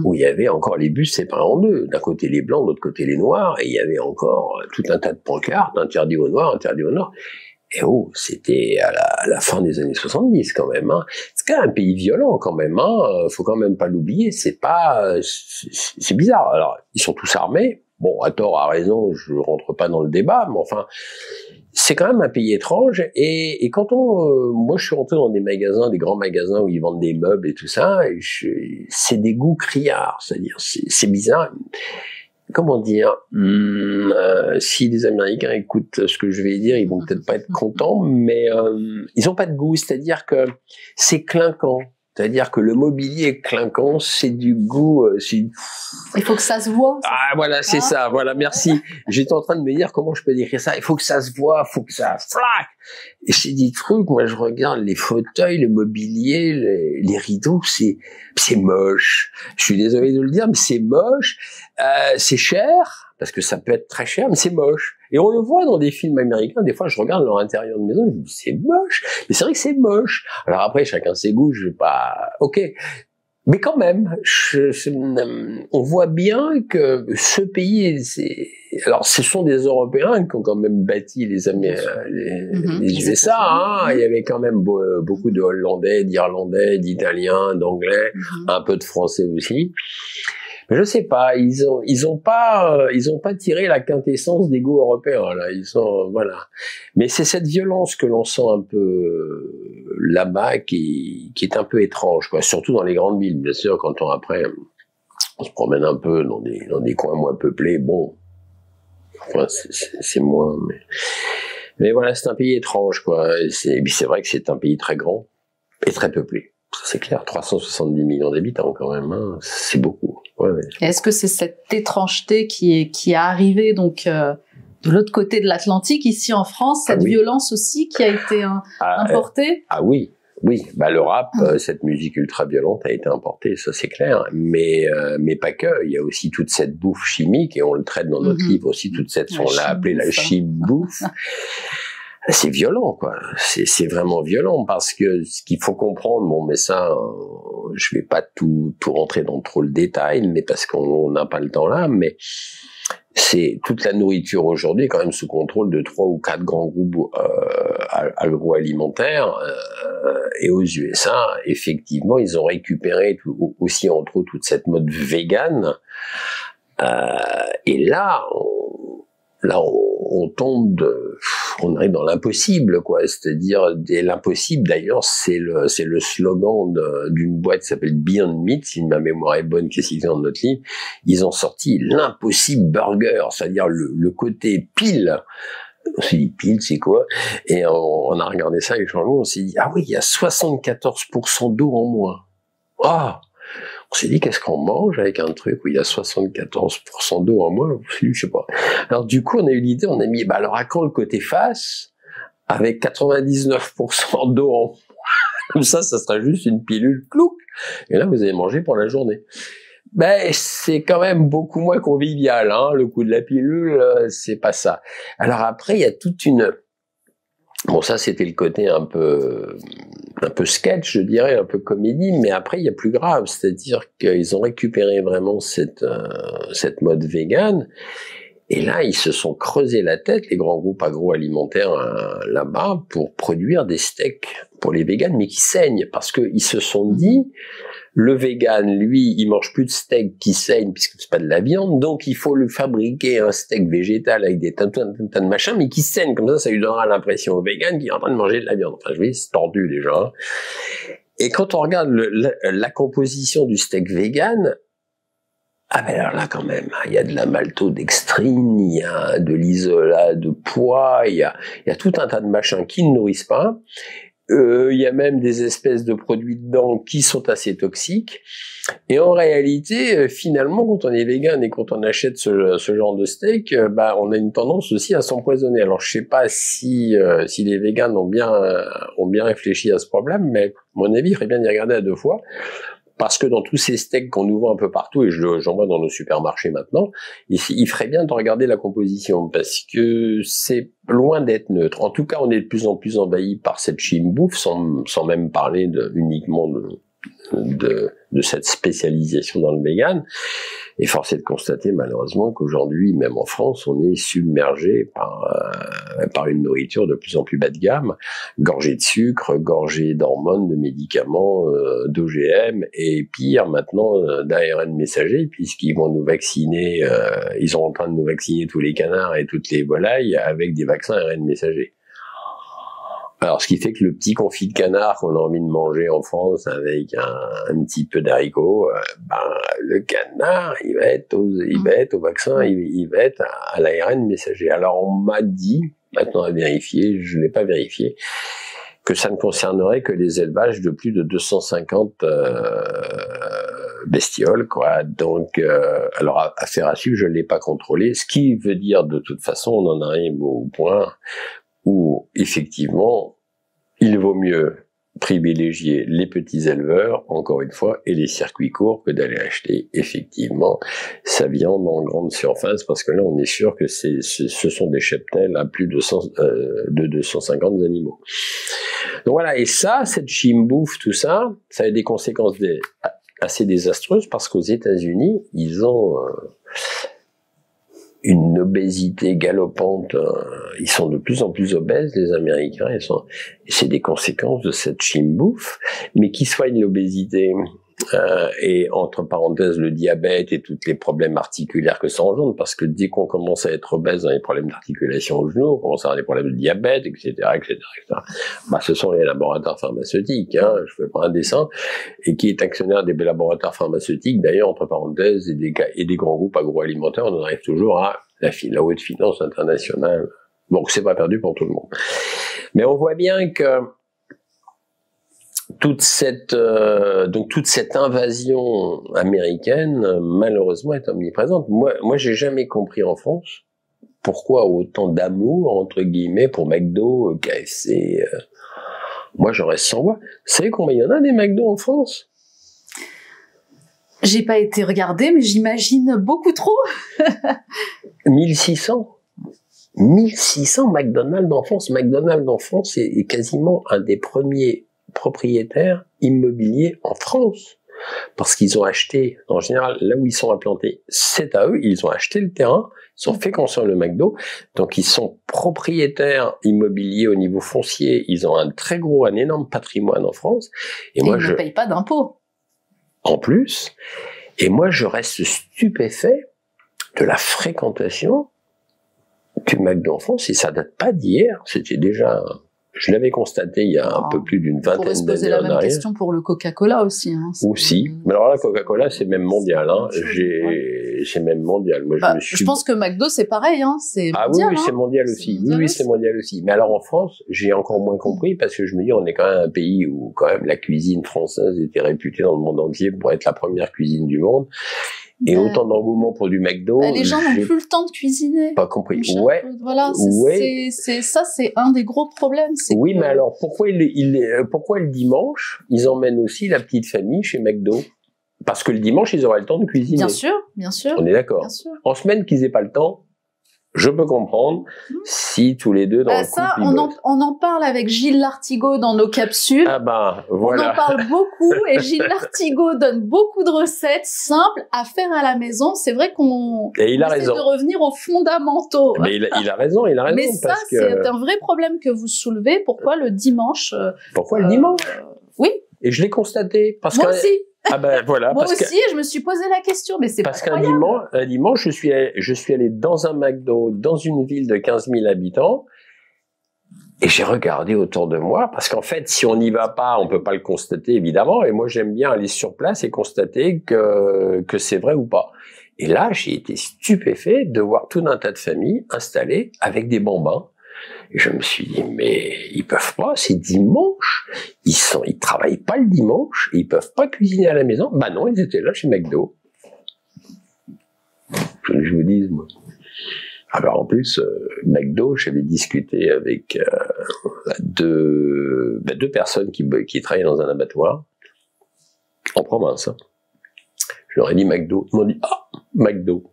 où il y avait encore les bus séparés en deux. D'un côté les blancs, de l'autre côté les noirs, et il y avait encore tout un tas de pancartes, interdit aux noirs, interdit aux noirs. Et oh, c'était à la fin des années 70 quand même. Hein. C'est quand même un pays violent quand même. Hein. Faut quand même pas l'oublier. C'est bizarre. Alors ils sont tous armés. Bon, à tort, à raison, je rentre pas dans le débat, mais enfin, c'est quand même un pays étrange. Et quand moi, je suis rentré dans des magasins, des grands magasins où ils vendent des meubles et tout ça, et c'est des goûts criards, c'est-à-dire, c'est bizarre. Comment dire, si les Américains écoutent ce que je vais dire, ils vont peut-être pas être contents, mais ils ont pas de goût, c'est-à-dire que c'est clinquant. C'est-à-dire que le mobilier est clinquant, c'est du goût. Il faut que ça se voit. Ah voilà, c'est ça. Voilà, merci. J'étais en train de me dire comment je peux décrire ça. Il faut que ça se voit, il faut que ça flaque. Et c'est des trucs. Moi, je regarde les fauteuils, le mobilier, les rideaux. C'est moche. Je suis désolé de le dire, mais c'est moche. C'est cher parce que ça peut être très cher, mais c'est moche. Et on le voit dans des films américains. Des fois, je regarde leur intérieur de maison, je me dis c'est moche. Mais c'est vrai que c'est moche. Alors après, chacun ses goûts. Je vais pas. Ok. Mais quand même, on voit bien que ce pays, alors ce sont des Européens qui ont quand même bâti les USA. Hein. Il y avait quand même beaucoup de Hollandais, d'Irlandais, d'Italiens, d'Anglais, un peu de Français aussi. Mais je sais pas, ils ont pas tiré la quintessence des goûts européens là. Voilà. Mais c'est cette violence que l'on sent un peu là-bas qui est un peu étrange, quoi. Surtout dans les grandes villes, bien sûr. Quand on se promène un peu dans des coins moins peuplés, bon, enfin, c'est moins. Mais voilà, c'est un pays étrange, quoi. Et c'est vrai que c'est un pays très grand et très peuplé. C'est clair, 370 millions d'habitants quand même, hein. C'est beaucoup. Ouais. Est-ce que c'est cette étrangeté qui est arrivée donc de l'autre côté de l'Atlantique, ici en France, cette violence aussi qui a été importée? Ah oui. Bah le rap, cette musique ultra violente a été importée, ça c'est clair. Mais pas que. Il y a aussi toute cette bouffe chimique et on le traite dans notre livre aussi toute cette. On l'a appelée la chimbouffe. C'est violent, quoi. C'est vraiment violent parce que ce qu'il faut comprendre, bon, mais ça, je vais pas tout rentrer dans trop le détail, mais parce qu'on n'a pas le temps là, mais c'est toute la nourriture aujourd'hui est quand même sous contrôle de 3 ou 4 grands groupes agroalimentaires. Et aux USA, effectivement, ils ont récupéré aussi entre autres toute cette mode végane. Et là, on tombe on arrive dans l'impossible, quoi. C'est-à-dire, l'impossible, d'ailleurs, c'est le slogan d'une boîte qui s'appelle Beyond Meat, si ma mémoire est bonne, qui est citée dans notre livre. Ils ont sorti l'impossible burger, c'est-à-dire le côté pile. On s'est dit, pile, c'est quoi? Et on a regardé ça avec Jean-Loup, on s'est dit, ah oui, il y a 74% d'eau en moins. Ah! On s'est dit, qu'est-ce qu'on mange avec un truc où il y a 74% d'eau en moins? Je sais pas. Alors, du coup, on a eu l'idée, on a mis, alors, à quand le côté face, avec 99% d'eau en moins? Comme ça sera juste une pilule, clouc. Et là, vous allez manger pour la journée. Ben, c'est quand même beaucoup moins convivial, hein. Le coup de la pilule, c'est pas ça. Alors après, il y a toute une, bon, ça, c'était le côté un peu sketch, je dirais, un peu comédie, mais après, il y a plus grave, c'est-à-dire qu'ils ont récupéré vraiment cette mode végane, et là, ils se sont creusé la tête, les grands groupes agroalimentaires là-bas, pour produire des steaks pour les véganes, mais qui saignent, parce qu'ils se sont dit, le vegan, lui, il mange plus de steak qui saigne, puisque c'est pas de la viande, donc il faut lui fabriquer un steak végétal avec des tas de machins, mais qui saigne, comme ça lui donnera l'impression au vegan qu'il est en train de manger de la viande. Enfin, je veux dire, c'est tordu déjà. Hein. Et quand on regarde la composition du steak vegan, ah ben alors là quand même, il y a de la maltodextrine, il y a de l'isolat de pois, il y a tout un tas de machins qui ne nourrissent pas. Il y a même des espèces de produits dedans qui sont assez toxiques. Et en réalité, finalement, quand on est vegan et quand on achète ce genre de steak, on a une tendance aussi à s'empoisonner. Alors, je sais pas si les végans ont bien réfléchi à ce problème, mais à mon avis, il ferait bien d'y regarder à 2 fois. Parce que dans tous ces steaks qu'on nous vend un peu partout, et j'en vois dans nos supermarchés maintenant, il ferait bien de regarder la composition, parce que c'est loin d'être neutre. En tout cas, on est de plus en plus envahi par cette chimbouffe, sans même parler uniquement de cette spécialisation dans le vegan. Et force est de constater malheureusement qu'aujourd'hui, même en France, on est submergé par une nourriture de plus en plus bas de gamme, gorgée de sucre, gorgée d'hormones, de médicaments, d'OGM, et pire maintenant d'ARN messager, puisqu'ils vont nous vacciner, ils sont en train de nous vacciner tous les canards et toutes les volailles avec des vaccins ARN messager. Alors, ce qui fait que le petit confit de canard qu'on a envie de manger en France avec un petit peu d'haricots, le canard, il va être au vaccin, il va être à l'ARN messager. Alors, on m'a dit, maintenant à vérifier, je l'ai pas vérifié, que ça ne concernerait que les élevages de plus de 250 bestioles, quoi. Donc, alors, affaire à suivre, je l'ai pas contrôlé, ce qui veut dire, de toute façon, on en arrive au point où, effectivement, il vaut mieux privilégier les petits éleveurs, encore une fois, et les circuits courts que d'aller acheter, effectivement, sa viande en grande surface, parce que là, on est sûr que ce sont des cheptels à plus de 250 animaux. Donc voilà, et ça, cette chimbouffe, tout ça, ça a des conséquences assez désastreuses, parce qu'aux États-Unis, ils ont une obésité galopante, ils sont de plus en plus obèses, les Américains, et c'est des conséquences de cette chimbouffe, mais qui soigne l'obésité, et entre parenthèses le diabète et tous les problèmes articulaires que ça engendre, parce que dès qu'on commence à être obèse dans les problèmes d'articulation au genou, on commence à avoir des problèmes de diabète, etc., etc., etc. Ce sont les laboratoires pharmaceutiques, je fais pas un dessin, et qui est actionnaire des laboratoires pharmaceutiques, d'ailleurs, entre parenthèses, et des grands groupes agroalimentaires, on en arrive toujours à la haute finance internationale. Donc c'est pas perdu pour tout le monde. Mais on voit bien que toute cette invasion américaine, malheureusement, est omniprésente. Moi, j'ai jamais compris en France pourquoi autant d'amour, entre guillemets, pour McDo, KFC. Moi, j'en reste sans voix. Vous savez combien il y en a des McDo en France? J'ai pas été regarder, mais j'imagine beaucoup trop. 1600. 1600 McDonald's en France. McDonald's en France est quasiment un des premiers propriétaires immobiliers en France, parce qu'ils ont acheté, en général, là où ils sont implantés, c'est à eux, ils ont acheté le terrain, ils ont fait construire le McDo, donc ils sont propriétaires immobiliers au niveau foncier, ils ont un énorme patrimoine en France, et moi ils ne payent pas d'impôts. En plus, et moi je reste stupéfait de la fréquentation du McDo en France, et ça date pas d'hier, c'était déjà... Je l'avais constaté il y a un peu plus d'une vingtaine d'années. On pourrait se poser la même question pour le Coca-Cola aussi. Aussi. Mais alors là, Coca-Cola, c'est même mondial. C'est même mondial. Moi, je pense que McDo, c'est pareil. C'est mondial. Ah oui, c'est mondial aussi. Oui, c'est mondial aussi. Mais alors en France, j'ai encore moins compris, parce que je me dis, on est quand même un pays où quand même la cuisine française était réputée dans le monde entier pour être la première cuisine du monde. Et autant d'engouement pour du McDo. Les gens n'ont plus le temps de cuisiner. Pas compris. Ouais. Voilà, c'est un des gros problèmes. Oui, mais alors pourquoi le dimanche, ils emmènent aussi la petite famille chez McDo? Parce que le dimanche, ils auraient le temps de cuisiner. Bien sûr, bien sûr. On est d'accord. En semaine, qu'ils aient pas le temps, je peux comprendre si tous les deux dans le couple, on en parle avec Gilles Lartigot dans nos capsules. Ah ben, voilà. On en parle beaucoup et Gilles Lartigot donne beaucoup de recettes simples à faire à la maison. C'est vrai qu'on essaie de revenir aux fondamentaux. Mais il a raison. Mais ça, c'est un vrai problème que vous soulevez. Pourquoi le dimanche? Pourquoi le dimanche? Oui. Et je l'ai constaté. Moi aussi. Ah ben voilà. Moi aussi, je me suis posé la question, mais c'est pas incroyable. Parce qu'un dimanche, je suis allé dans un McDo, dans une ville de 15 000 habitants, et j'ai regardé autour de moi, parce qu'en fait, si on n'y va pas, on peut pas le constater, évidemment, et moi, j'aime bien aller sur place et constater que c'est vrai ou pas. Et là, j'ai été stupéfait de voir tout un tas de familles installées avec des bambins. Et je me suis dit, mais ils peuvent pas, c'est dimanche. Ils travaillent pas le dimanche, ils peuvent pas cuisiner à la maison. Bah non, ils étaient là chez McDo. Je vous dis, moi. Alors en plus, McDo, j'avais discuté avec deux personnes qui travaillent dans un abattoir en province. Je leur ai dit McDo. Ils m'ont dit, McDo,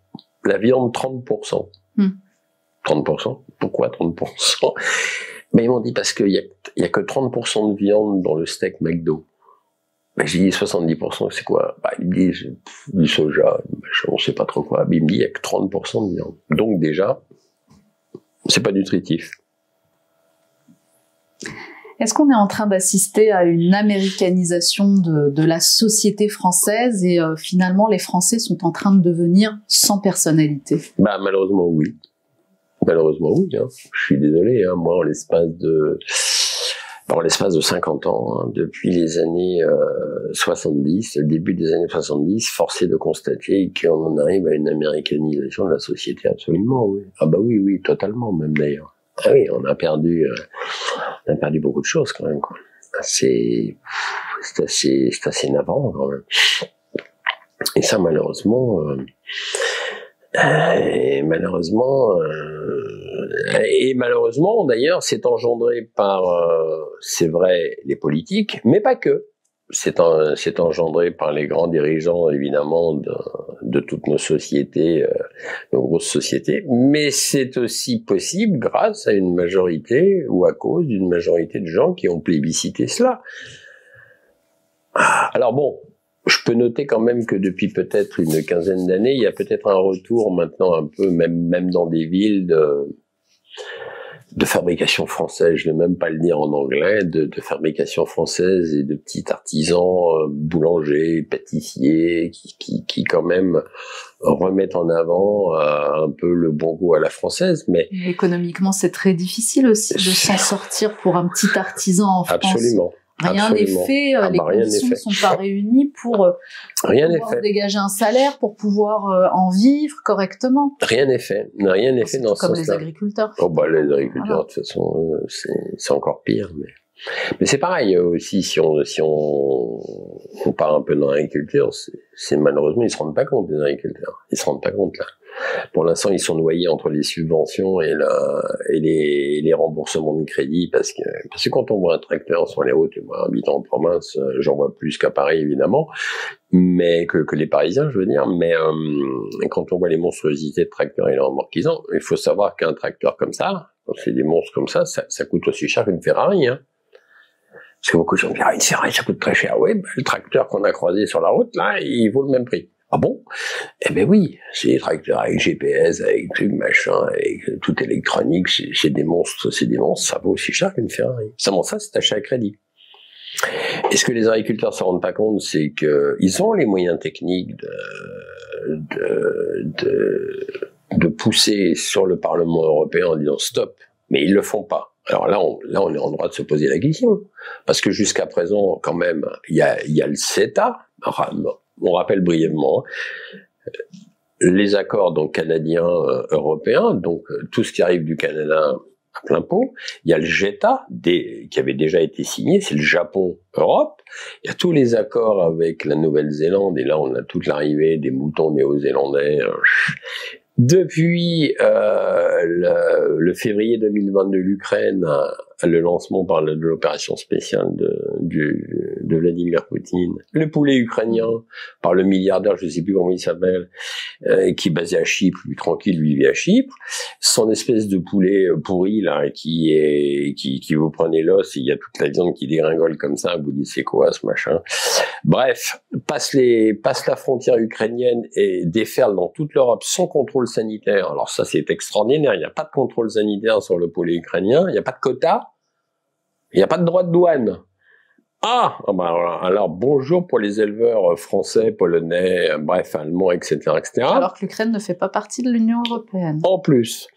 la viande 30%. 30%? Pourquoi 30%? Mais ils m'ont dit parce qu'il y a que 30% de viande dans le steak McDo. Ben, j'ai dit 70%, c'est quoi? Bah, il me dit du soja, on sait pas trop quoi. Mais il me dit il y a que 30% de viande. Donc déjà, c'est pas nutritif. Est-ce qu'on est en train d'assister à une américanisation de la société française et finalement les Français sont en train de devenir sans personnalité? Bah malheureusement oui. Malheureusement oui. Hein. Je suis désolé. Hein. Moi, en l'espace de 50 ans, hein, depuis les années 70, le début des années 70, forcé de constater qu'on en arrive à une américanisation de la société, absolument, oui. Ah bah oui, oui, totalement même d'ailleurs. Ah oui, on a perdu beaucoup de choses quand même, quoi. C'est assez navrant quand même. Et ça, malheureusement, d'ailleurs, c'est engendré par, c'est vrai, les politiques, mais pas que. C'est engendré par les grands dirigeants, évidemment, de toutes nos sociétés, nos grosses sociétés, mais c'est aussi possible grâce à une majorité ou à cause d'une majorité de gens qui ont plébiscité cela. Alors bon, je peux noter quand même que depuis peut-être une quinzaine d'années, il y a peut-être un retour maintenant un peu, même dans des villes, de fabrication française, je ne vais même pas le dire en anglais, de fabrication française et de petits artisans, boulangers, pâtissiers, qui quand même remettent en avant un peu le bon goût à la française. Mais économiquement, c'est très difficile aussi de s'en sortir pour un petit artisan en France. Absolument. Rien n'est fait, les conditions ne sont pas réunies pour pouvoir dégager un salaire, pour pouvoir en vivre correctement. Rien n'est fait. Rien n'est fait dans ce sens-là. Comme les agriculteurs. Oh bah les agriculteurs, voilà. De toute façon, c'est encore pire. Mais c'est pareil aussi, si on part un peu dans l'agriculture, c'est malheureusement, ils se rendent pas compte, les agriculteurs. Ils se rendent pas compte, là. Pour l'instant, ils sont noyés entre les subventions et les remboursements de crédit parce que quand on voit un tracteur sur les routes, moi, habitant en province, j'en vois plus qu'à Paris, évidemment, mais que les Parisiens, je veux dire, mais quand on voit les monstruosités de tracteurs et les remorques qu'ils ont, il faut savoir qu'un tracteur comme ça, quand c'est des monstres comme ça coûte aussi cher qu'une Ferrari, hein. Parce que beaucoup de gens disent, une Ferrari, ça coûte très cher. Oui, ben, le tracteur qu'on a croisé sur la route, là, il vaut le même prix. Ah bon? Eh ben oui, c'est des tracteurs avec GPS, avec trucs, machin, avec tout électronique, c'est des monstres, ça vaut aussi cher qu'une Ferrari. Seulement ça, c'est acheté à crédit. Et ce que les agriculteurs se rendent pas compte, c'est que ils ont les moyens techniques de pousser sur le Parlement européen en disant stop, mais ils le font pas. Alors là, on est en droit de se poser la question. Parce que jusqu'à présent, quand même, il y a le CETA, enfin, on rappelle brièvement, les accords donc canadiens, européens, donc tout ce qui arrive du Canada à plein pot. Il y a le JETA, qui avait déjà été signé, c'est le Japon-Europe. Il y a tous les accords avec la Nouvelle-Zélande, et là on a toute l'arrivée des moutons néo-zélandais. Depuis le février 2022, l'Ukraine a le lancement par de l'opération spéciale de Vladimir Poutine. Le poulet ukrainien par le milliardaire, je ne sais plus comment il s'appelle, qui est basé à Chypre, lui tranquille, lui vit à Chypre. Son espèce de poulet pourri là, qui vous prenez l'os, il y a toute la viande qui dégringole comme ça, vous dites c'est quoi ce machin. Bref, passe la frontière ukrainienne et déferle dans toute l'Europe sans contrôle sanitaire. Alors ça c'est extraordinaire, il n'y a pas de contrôle sanitaire sur le poulet ukrainien, il n'y a pas de quota, il n'y a pas de droit de douane. Alors bonjour pour les éleveurs français, polonais, bref, allemands, etc., etc. Alors que l'Ukraine ne fait pas partie de l'Union européenne. En plus.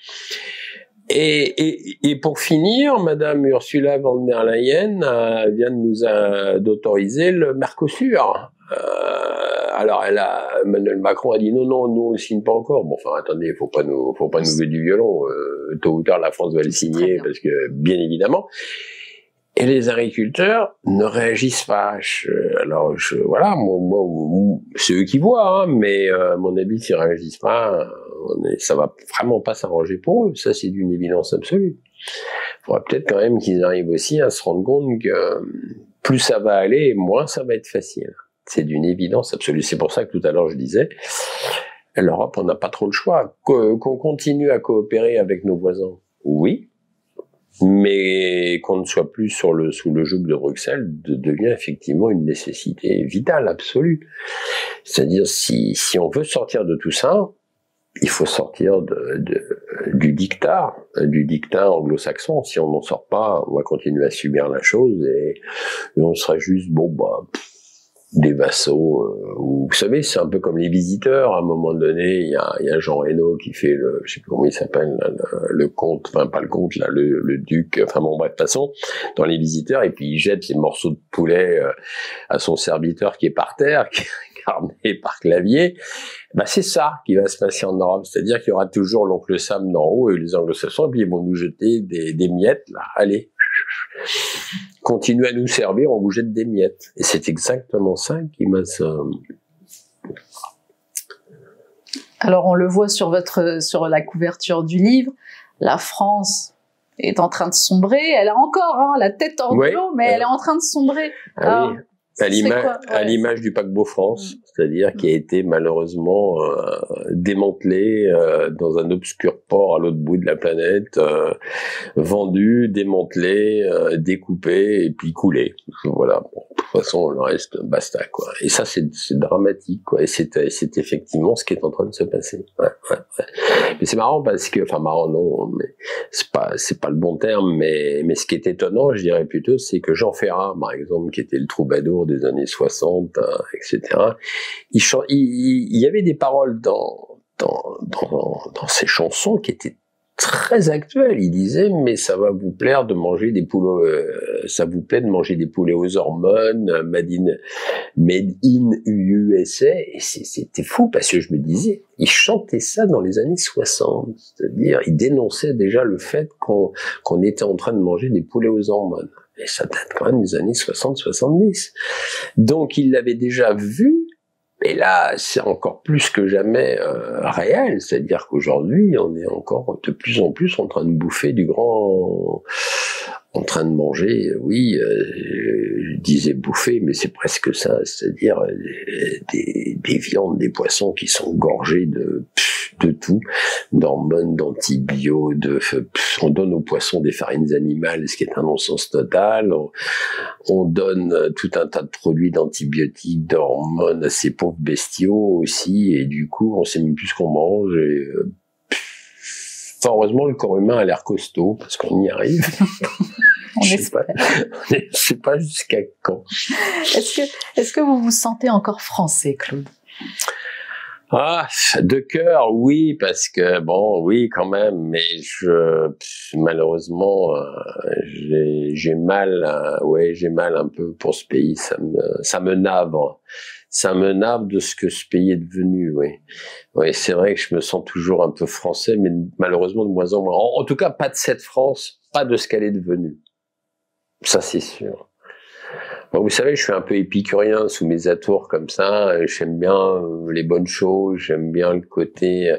Et pour finir, Madame Ursula von der Leyen vient d'autoriser le Mercosur. Alors Emmanuel Macron a dit non, nous on le signe pas encore. Bon, enfin attendez, faut pas nous jouer du violon. Tôt ou tard, la France va le signer parce que bien évidemment. Et les agriculteurs ne réagissent pas. Voilà, moi, c'est eux qui voient, hein, mais à mon avis, s'ils réagissent pas, ça va vraiment pas s'arranger pour eux. Ça, c'est d'une évidence absolue. Il faudra peut-être quand même qu'ils arrivent aussi à se rendre compte que plus ça va aller, moins ça va être facile. C'est d'une évidence absolue. C'est pour ça que tout à l'heure je disais, l'Europe, on n'a pas trop le choix. Qu'on continue à coopérer avec nos voisins, oui. mais qu'on ne soit plus sous le joug de Bruxelles devient effectivement une nécessité vitale, absolue. C'est-à-dire, si on veut sortir de tout ça, il faut sortir du dictat anglo-saxon. Si on n'en sort pas, on va continuer à subir la chose et on sera juste, des vassaux. Vous savez, c'est un peu comme les visiteurs. À un moment donné, il y a Jean Reno qui fait je sais plus comment il s'appelle, le comte, enfin pas le comte, là, le duc, enfin bon, bref, de toute façon, dans les visiteurs, et puis il jette les morceaux de poulet à son serviteur qui est par terre, qui est incarné par Clavier. C'est ça qui va se passer en Europe. C'est-à-dire qu'il y aura toujours l'oncle Sam d'en haut et les anglo-saxons, et puis ils vont nous jeter des miettes, là. Allez. Continue à nous servir, on vous jette des miettes. Et c'est exactement ça qui m'a... Alors on le voit sur la couverture du livre, la France est en train de sombrer, elle a encore la tête hors de l'eau, mais elle est en train de sombrer. Ah oui. À l'image du paquebot France, c'est-à-dire qui a été malheureusement démantelé dans un obscur port à l'autre bout de la planète, vendu, démantelé, découpé et puis coulé. Voilà. Bon, de toute façon, le reste, basta, quoi. Et ça, c'est dramatique, quoi. Et c'est effectivement ce qui est en train de se passer. Ouais. Mais c'est marrant parce que, enfin marrant non, mais c'est pas le bon terme, mais ce qui est étonnant, je dirais plutôt, c'est que Jean Ferrat, par exemple, qui était le troubadour des années 60, etc. Il y avait des paroles dans ces chansons qui étaient très actuelles. Il disait, mais ça va vous plaire de manger des poulets, ça vous plaît de manger des poulets aux hormones, made in USA. Et c'était fou parce que je me disais, il chantait ça dans les années 60. C'est-à-dire, il dénonçait déjà le fait qu'on était en train de manger des poulets aux hormones. Et ça date quand même des années 60-70. Donc il l'avait déjà vu, et là c'est encore plus que jamais réel, c'est-à-dire qu'aujourd'hui on est encore de plus en plus en train de bouffer en train de manger, je disais bouffer, mais c'est presque ça, c'est-à-dire des viandes, des poissons qui sont gorgés de tout, d'hormones, d'antibiotiques, on donne aux poissons des farines animales, ce qui est un non-sens total, on donne tout un tas de produits d'antibiotiques, d'hormones à ces pauvres bestiaux aussi, et du coup on sait même plus ce qu'on mange, et heureusement le corps humain a l'air costaud, parce qu'on y arrive. Je sais pas jusqu'à quand. Est-ce que vous vous sentez encore français, Claude? De cœur, oui, parce que oui, quand même, mais malheureusement, j'ai mal un peu pour ce pays. Ça me navre. Ça me navre de ce que ce pays est devenu, oui. Oui, c'est vrai que je me sens toujours un peu français, mais malheureusement de moins en moins. En tout cas, pas de cette France, pas de ce qu'elle est devenue. Ça, c'est sûr. Vous savez, je suis un peu épicurien sous mes atours comme ça. J'aime bien les bonnes choses. J'aime bien le côté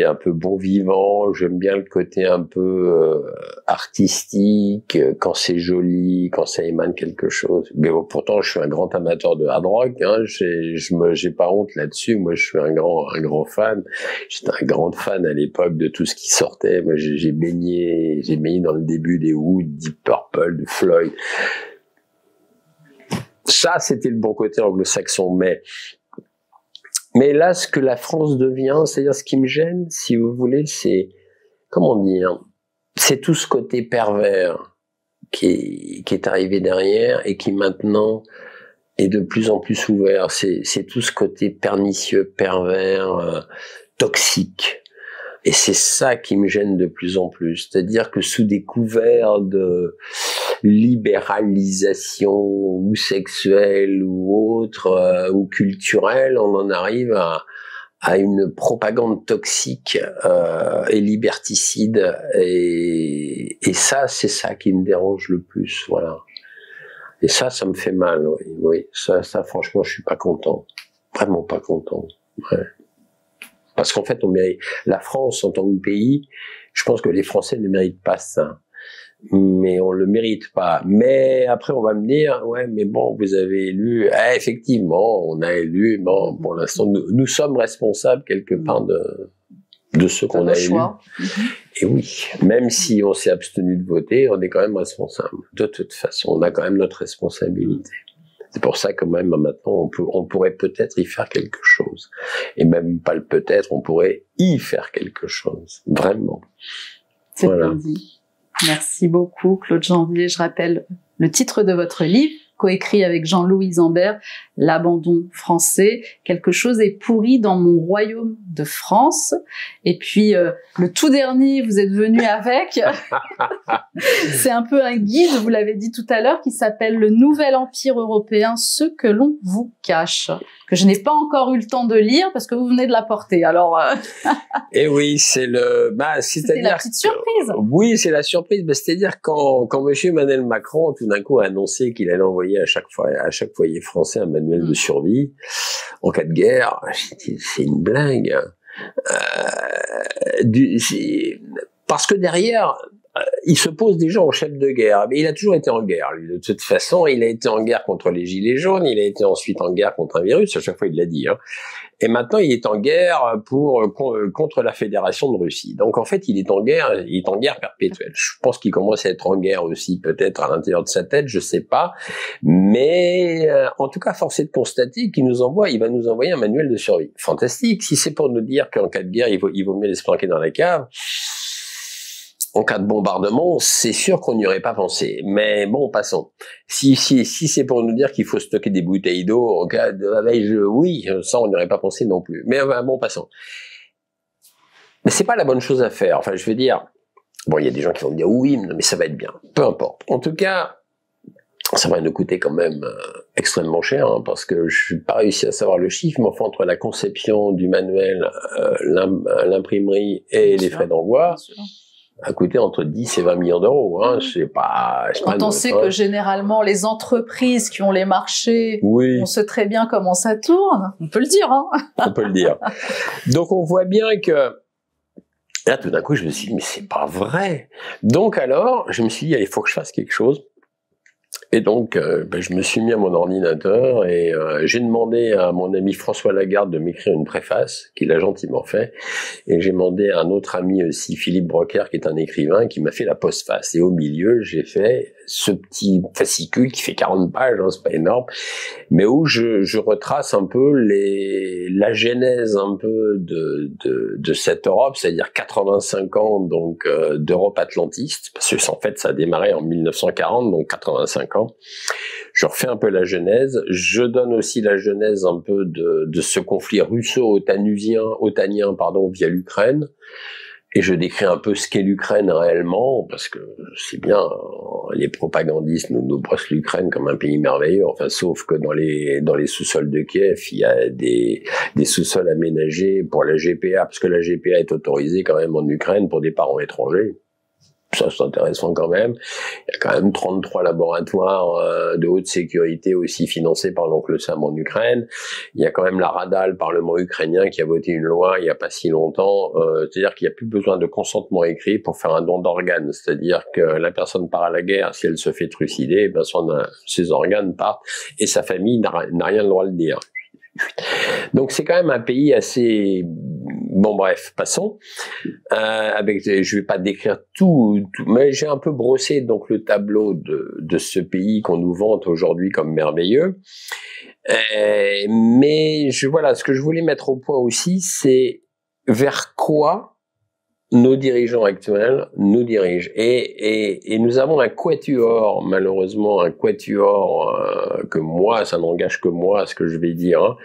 un peu bon vivant. J'aime bien le côté un peu artistique, quand c'est joli, quand ça émane quelque chose. Mais pourtant, je suis un grand amateur de hard rock. J'ai pas honte là-dessus. Moi, je suis un grand fan. J'étais un grand fan à l'époque de tout ce qui sortait. Moi, j'ai baigné dans le début des Who, Deep Purple, de Floyd. Ça, c'était le bon côté anglo-saxon, mais là, ce que la France devient, c'est-à-dire ce qui me gêne, si vous voulez, c'est, comment dire, c'est tout ce côté pervers qui est arrivé derrière et qui maintenant est de plus en plus ouvert. C'est tout ce côté pernicieux, pervers, toxique. Et c'est ça qui me gêne de plus en plus. C'est-à-dire que sous des couverts de libéralisation ou sexuelle ou autre, ou culturelle, on en arrive à une propagande toxique et liberticide. Et ça, c'est ça qui me dérange le plus. Voilà. Et ça me fait mal. Oui. Ça, franchement, je suis pas content. Vraiment pas content. Ouais. Parce qu'en fait, la France en tant que pays, je pense que les Français ne méritent pas ça. Mais on le mérite pas. Mais après, on va me dire, ouais, mais bon, vous avez élu. Effectivement, on a élu. Bon, pour l'instant, nous sommes responsables quelque part de ceux qu'on a élus. Et oui, même si on s'est abstenu de voter, on est quand même responsable. De toute façon, on a quand même notre responsabilité. C'est pour ça que même maintenant, on pourrait peut-être y faire quelque chose. Et même pas le peut-être, on pourrait y faire quelque chose. Vraiment. C'est bien dit. Merci beaucoup, Claude Janvier. Je rappelle le titre de votre livre, coécrit avec Jean-Louis Zambert, L'abandon français. Quelque chose est pourri dans mon royaume de France. Et puis, le tout dernier, vous êtes venu avec. C'est un peu un guide, vous l'avez dit tout à l'heure, qui s'appelle Le Nouvel Empire Européen, ce que l'on vous cache. Que je n'ai pas encore eu le temps de lire parce que vous venez de la porter. Alors. Et oui, c'est c'était la petite surprise. Oui, c'est la surprise. C'est-à-dire quand Monsieur Emmanuel Macron, tout d'un coup, a annoncé qu'il allait envoyer à chaque foyer français un manuel de survie en cas de guerre, c'est une blague. Parce que derrière, il se pose déjà en chef de guerre. Mais il a toujours été en guerre, lui. De toute façon, il a été en guerre contre les Gilets jaunes, il a été ensuite en guerre contre un virus, à chaque fois il l'a dit. Et maintenant, il est en guerre contre la Fédération de Russie. Donc en fait, il est en guerre perpétuelle. Je pense qu'il commence à être en guerre aussi, peut-être à l'intérieur de sa tête, je sais pas. Mais en tout cas, force est de constater qu'il va nous envoyer un manuel de survie. Fantastique. Si c'est pour nous dire qu'en cas de guerre, il vaut mieux les se planquer dans la cave. En cas de bombardement, c'est sûr qu'on n'y aurait pas pensé. Mais bon, passons. Si c'est pour nous dire qu'il faut stocker des bouteilles d'eau en cas de veille, oui, ça on n'y aurait pas pensé non plus. Mais bon, passons. Mais c'est pas la bonne chose à faire. Enfin, je veux dire, bon, il y a des gens qui vont me dire oui, mais ça va être bien. Peu importe. En tout cas, ça va nous coûter quand même extrêmement cher, parce que je n'ai pas réussi à savoir le chiffre, mais enfin, entre la conception du manuel, l'imprimerie et les frais d'envoi, a coûté entre 10 et 20 millions d'euros. C'est pas quand on sait que généralement les entreprises qui ont les marchés, on sait très bien comment ça tourne. On peut le dire. On peut le dire. Donc on voit bien que là, tout d'un coup, je me suis dit, mais c'est pas vrai. Donc alors, je me suis dit, il faut que je fasse quelque chose. Et donc, je me suis mis à mon ordinateur et j'ai demandé à mon ami François Lagarde de m'écrire une préface, qu'il a gentiment fait. Et j'ai demandé à un autre ami aussi, Philippe Brocker, qui est un écrivain, qui m'a fait la postface. Et au milieu, j'ai fait ce petit fascicule qui fait 40 pages, c'est pas énorme, mais où je retrace un peu la genèse un peu de cette Europe, c'est-à-dire 85 ans donc d'Europe atlantiste, parce que en fait ça a démarré en 1940, donc 85 ans. Je refais un peu la genèse, je donne aussi la genèse un peu de ce conflit russo-otanien via l'Ukraine. Et je décris un peu ce qu'est l'Ukraine réellement, parce que c'est bien, les propagandistes nous brossent l'Ukraine comme un pays merveilleux, enfin, sauf que dans les sous-sols de Kiev, il y a des sous-sols aménagés pour la GPA, parce que la GPA est autorisée quand même en Ukraine pour des parents étrangers. Ça, c'est intéressant quand même. Il y a quand même 33 laboratoires de haute sécurité aussi financés par l'oncle Sam en Ukraine. Il y a quand même la Rada, le Parlement ukrainien, qui a voté une loi il n'y a pas si longtemps. C'est-à-dire qu'il n'y a plus besoin de consentement écrit pour faire un don d'organes. C'est-à-dire que la personne part à la guerre, si elle se fait trucider, ses organes partent et sa famille n'a rien le droit de le dire. Donc c'est quand même un pays assez... Bon bref, passons. Je vais pas décrire tout, mais j'ai un peu brossé donc le tableau de ce pays qu'on nous vante aujourd'hui comme merveilleux. Mais voilà, ce que je voulais mettre au point aussi, c'est vers quoi nos dirigeants actuels nous dirigent. Et nous avons un quatuor, malheureusement, que moi, ça n'engage que moi, ce que je vais dire,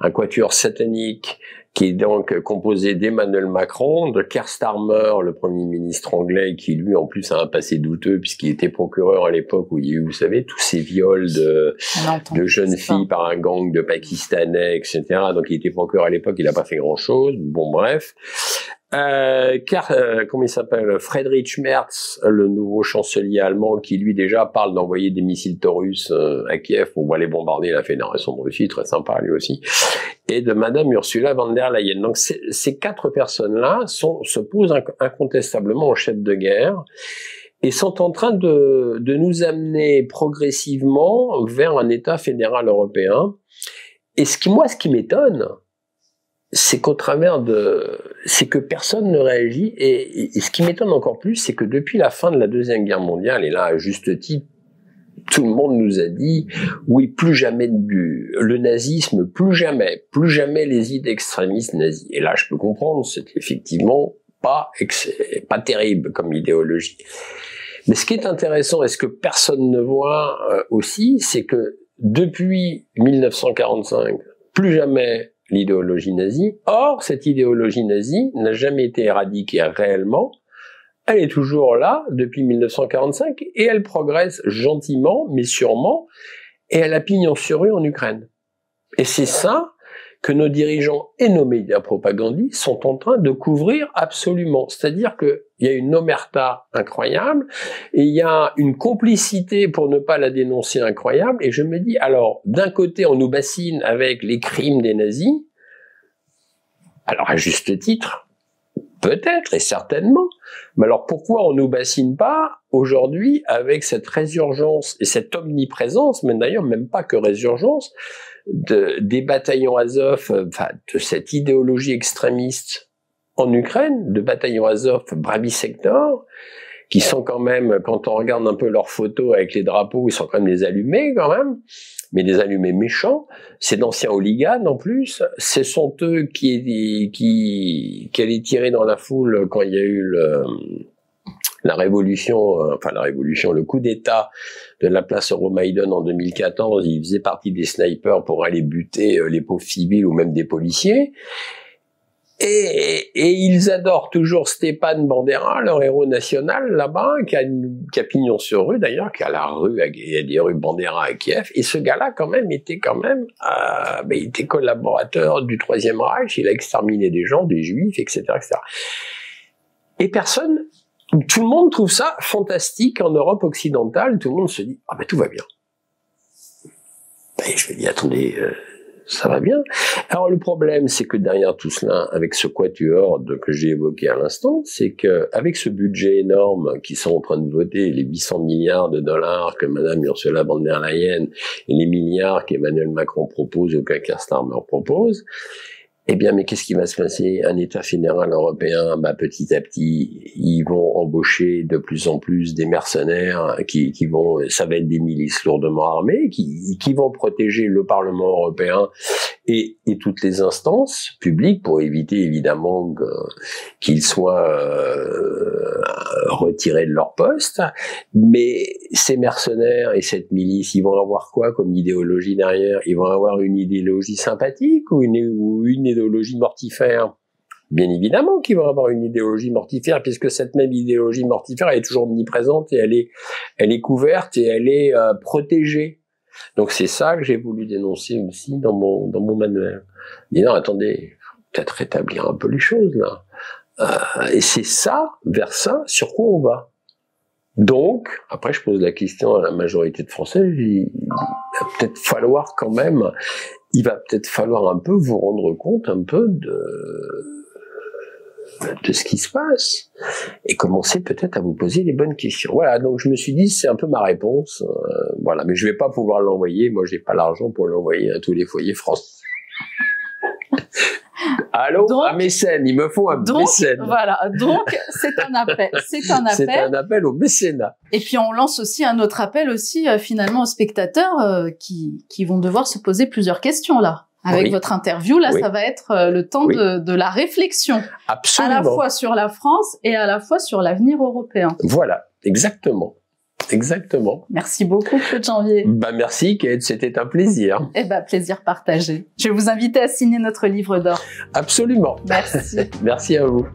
un quatuor satanique, qui est donc composé d'Emmanuel Macron, de Keir Starmer, le Premier ministre anglais, qui lui en plus a un passé douteux puisqu'il était procureur à l'époque où il y a eu, vous savez, tous ces viols de jeunes filles par un gang de Pakistanais, etc. Donc il était procureur à l'époque, il n'a pas fait grand-chose. Bon bref. Comment il s'appelle, Friedrich Merz, le nouveau chancelier allemand, qui lui déjà parle d'envoyer des missiles Taurus à Kiev pour aller bombarder la Fédération de Russie, très sympa lui aussi, et de Madame Ursula von der Leyen. Donc ces quatre personnes-là se posent incontestablement en chef de guerre et sont en train de nous amener progressivement vers un État fédéral européen. Et ce qui m'étonne, c'est qu'au travers c'est que personne ne réagit, et ce qui m'étonne encore plus, c'est que depuis la fin de la Deuxième Guerre mondiale, et là, à juste titre, tout le monde nous a dit, oui, plus jamais le nazisme, plus jamais les idées extrémistes nazis. Et là, je peux comprendre, c'est effectivement pas terrible comme idéologie. Mais ce qui est intéressant, et ce que personne ne voit aussi, c'est que depuis 1945, plus jamais l'idéologie nazie. Or, cette idéologie nazie n'a jamais été éradiquée réellement. Elle est toujours là depuis 1945 et elle progresse gentiment, mais sûrement, et elle a pignon sur rue en Ukraine. Et c'est ça que nos dirigeants et nos médias propagandistes sont en train de couvrir absolument. C'est-à-dire qu'il y a une omerta incroyable et il y a une complicité, pour ne pas la dénoncer, incroyable. Et je me dis, alors, d'un côté, on nous bassine avec les crimes des nazis, alors à juste titre, peut-être et certainement, mais alors pourquoi on nous bassine pas aujourd'hui avec cette résurgence et cette omniprésence, mais d'ailleurs même pas que résurgence, des bataillons Azov, de cette idéologie extrémiste en Ukraine, de bataillons Azov Bravy Sector, qui sont quand même, quand on regarde un peu leurs photos avec les drapeaux, ils sont quand même des allumés quand même, mais des allumés méchants. C'est d'anciens hooligans en plus. Ce sont eux qui allaient tirer dans la foule quand il y a eu le coup d'État de la place Euromaïdan en 2014. Ils faisaient partie des snipers pour aller buter les pauvres civils ou même des policiers. Et ils adorent toujours Stepan Bandera, leur héros national là-bas, qui a pignon sur rue d'ailleurs, qui a il y a des rues Bandera à Kiev. Et ce gars-là était il était collaborateur du Troisième Reich. Il a exterminé des gens, des Juifs, etc., etc. Et tout le monde trouve ça fantastique en Europe occidentale. Tout le monde se dit, tout va bien. Et je me dis, attendez. Ça va bien. Alors le problème, c'est que derrière tout cela, avec ce quatuor que j'ai évoqué à l'instant, c'est que avec ce budget énorme qu'ils sont en train de voter, les 800 milliards de dollars que Madame Ursula von der Leyen et les milliards qu'Emmanuel Macron propose ou qu'un Starmer propose, eh bien, mais qu'est-ce qui va se passer? Un État fédéral européen, petit à petit, ils vont embaucher de plus en plus des mercenaires ça va être des milices lourdement armées, qui vont protéger le Parlement européen et toutes les instances publiques pour éviter évidemment qu'ils soient retirés de leur poste. Mais ces mercenaires et cette milice, ils vont avoir quoi comme idéologie derrière? Ils vont avoir une idéologie sympathique ou une idéologie mortifère? Bien évidemment qu'ils vont avoir une idéologie mortifère, puisque cette même idéologie mortifère, elle est toujours omniprésente et elle est couverte et elle est protégée. Donc c'est ça que j'ai voulu dénoncer aussi dans mon manuel. Mais non, attendez, faut peut-être rétablir un peu les choses là. Et c'est ça, vers ça, sur quoi on va. Donc, après je pose la question à la majorité de Français, il va peut-être falloir un peu vous rendre compte un peu de ce qui se passe et commencer peut-être à vous poser les bonnes questions. Voilà, donc je me suis dit, c'est un peu ma réponse. Voilà, mais je vais pas pouvoir l'envoyer. Moi, j'ai pas l'argent pour l'envoyer à tous les foyers français. Allô, un mécène, il me faut un mécène. Voilà, donc c'est un appel. C'est un appel au mécénat. Et puis on lance aussi un autre appel aussi finalement aux spectateurs qui vont devoir se poser plusieurs questions là. Avec votre interview, là, ça va être le temps de la réflexion. Absolument. À la fois sur la France et à la fois sur l'avenir européen. Voilà, exactement. Exactement. Merci beaucoup, Claude Janvier. Merci, Kate, c'était un plaisir. Plaisir partagé. Je vais vous inviter à signer notre livre d'or. Absolument. Merci. Merci à vous.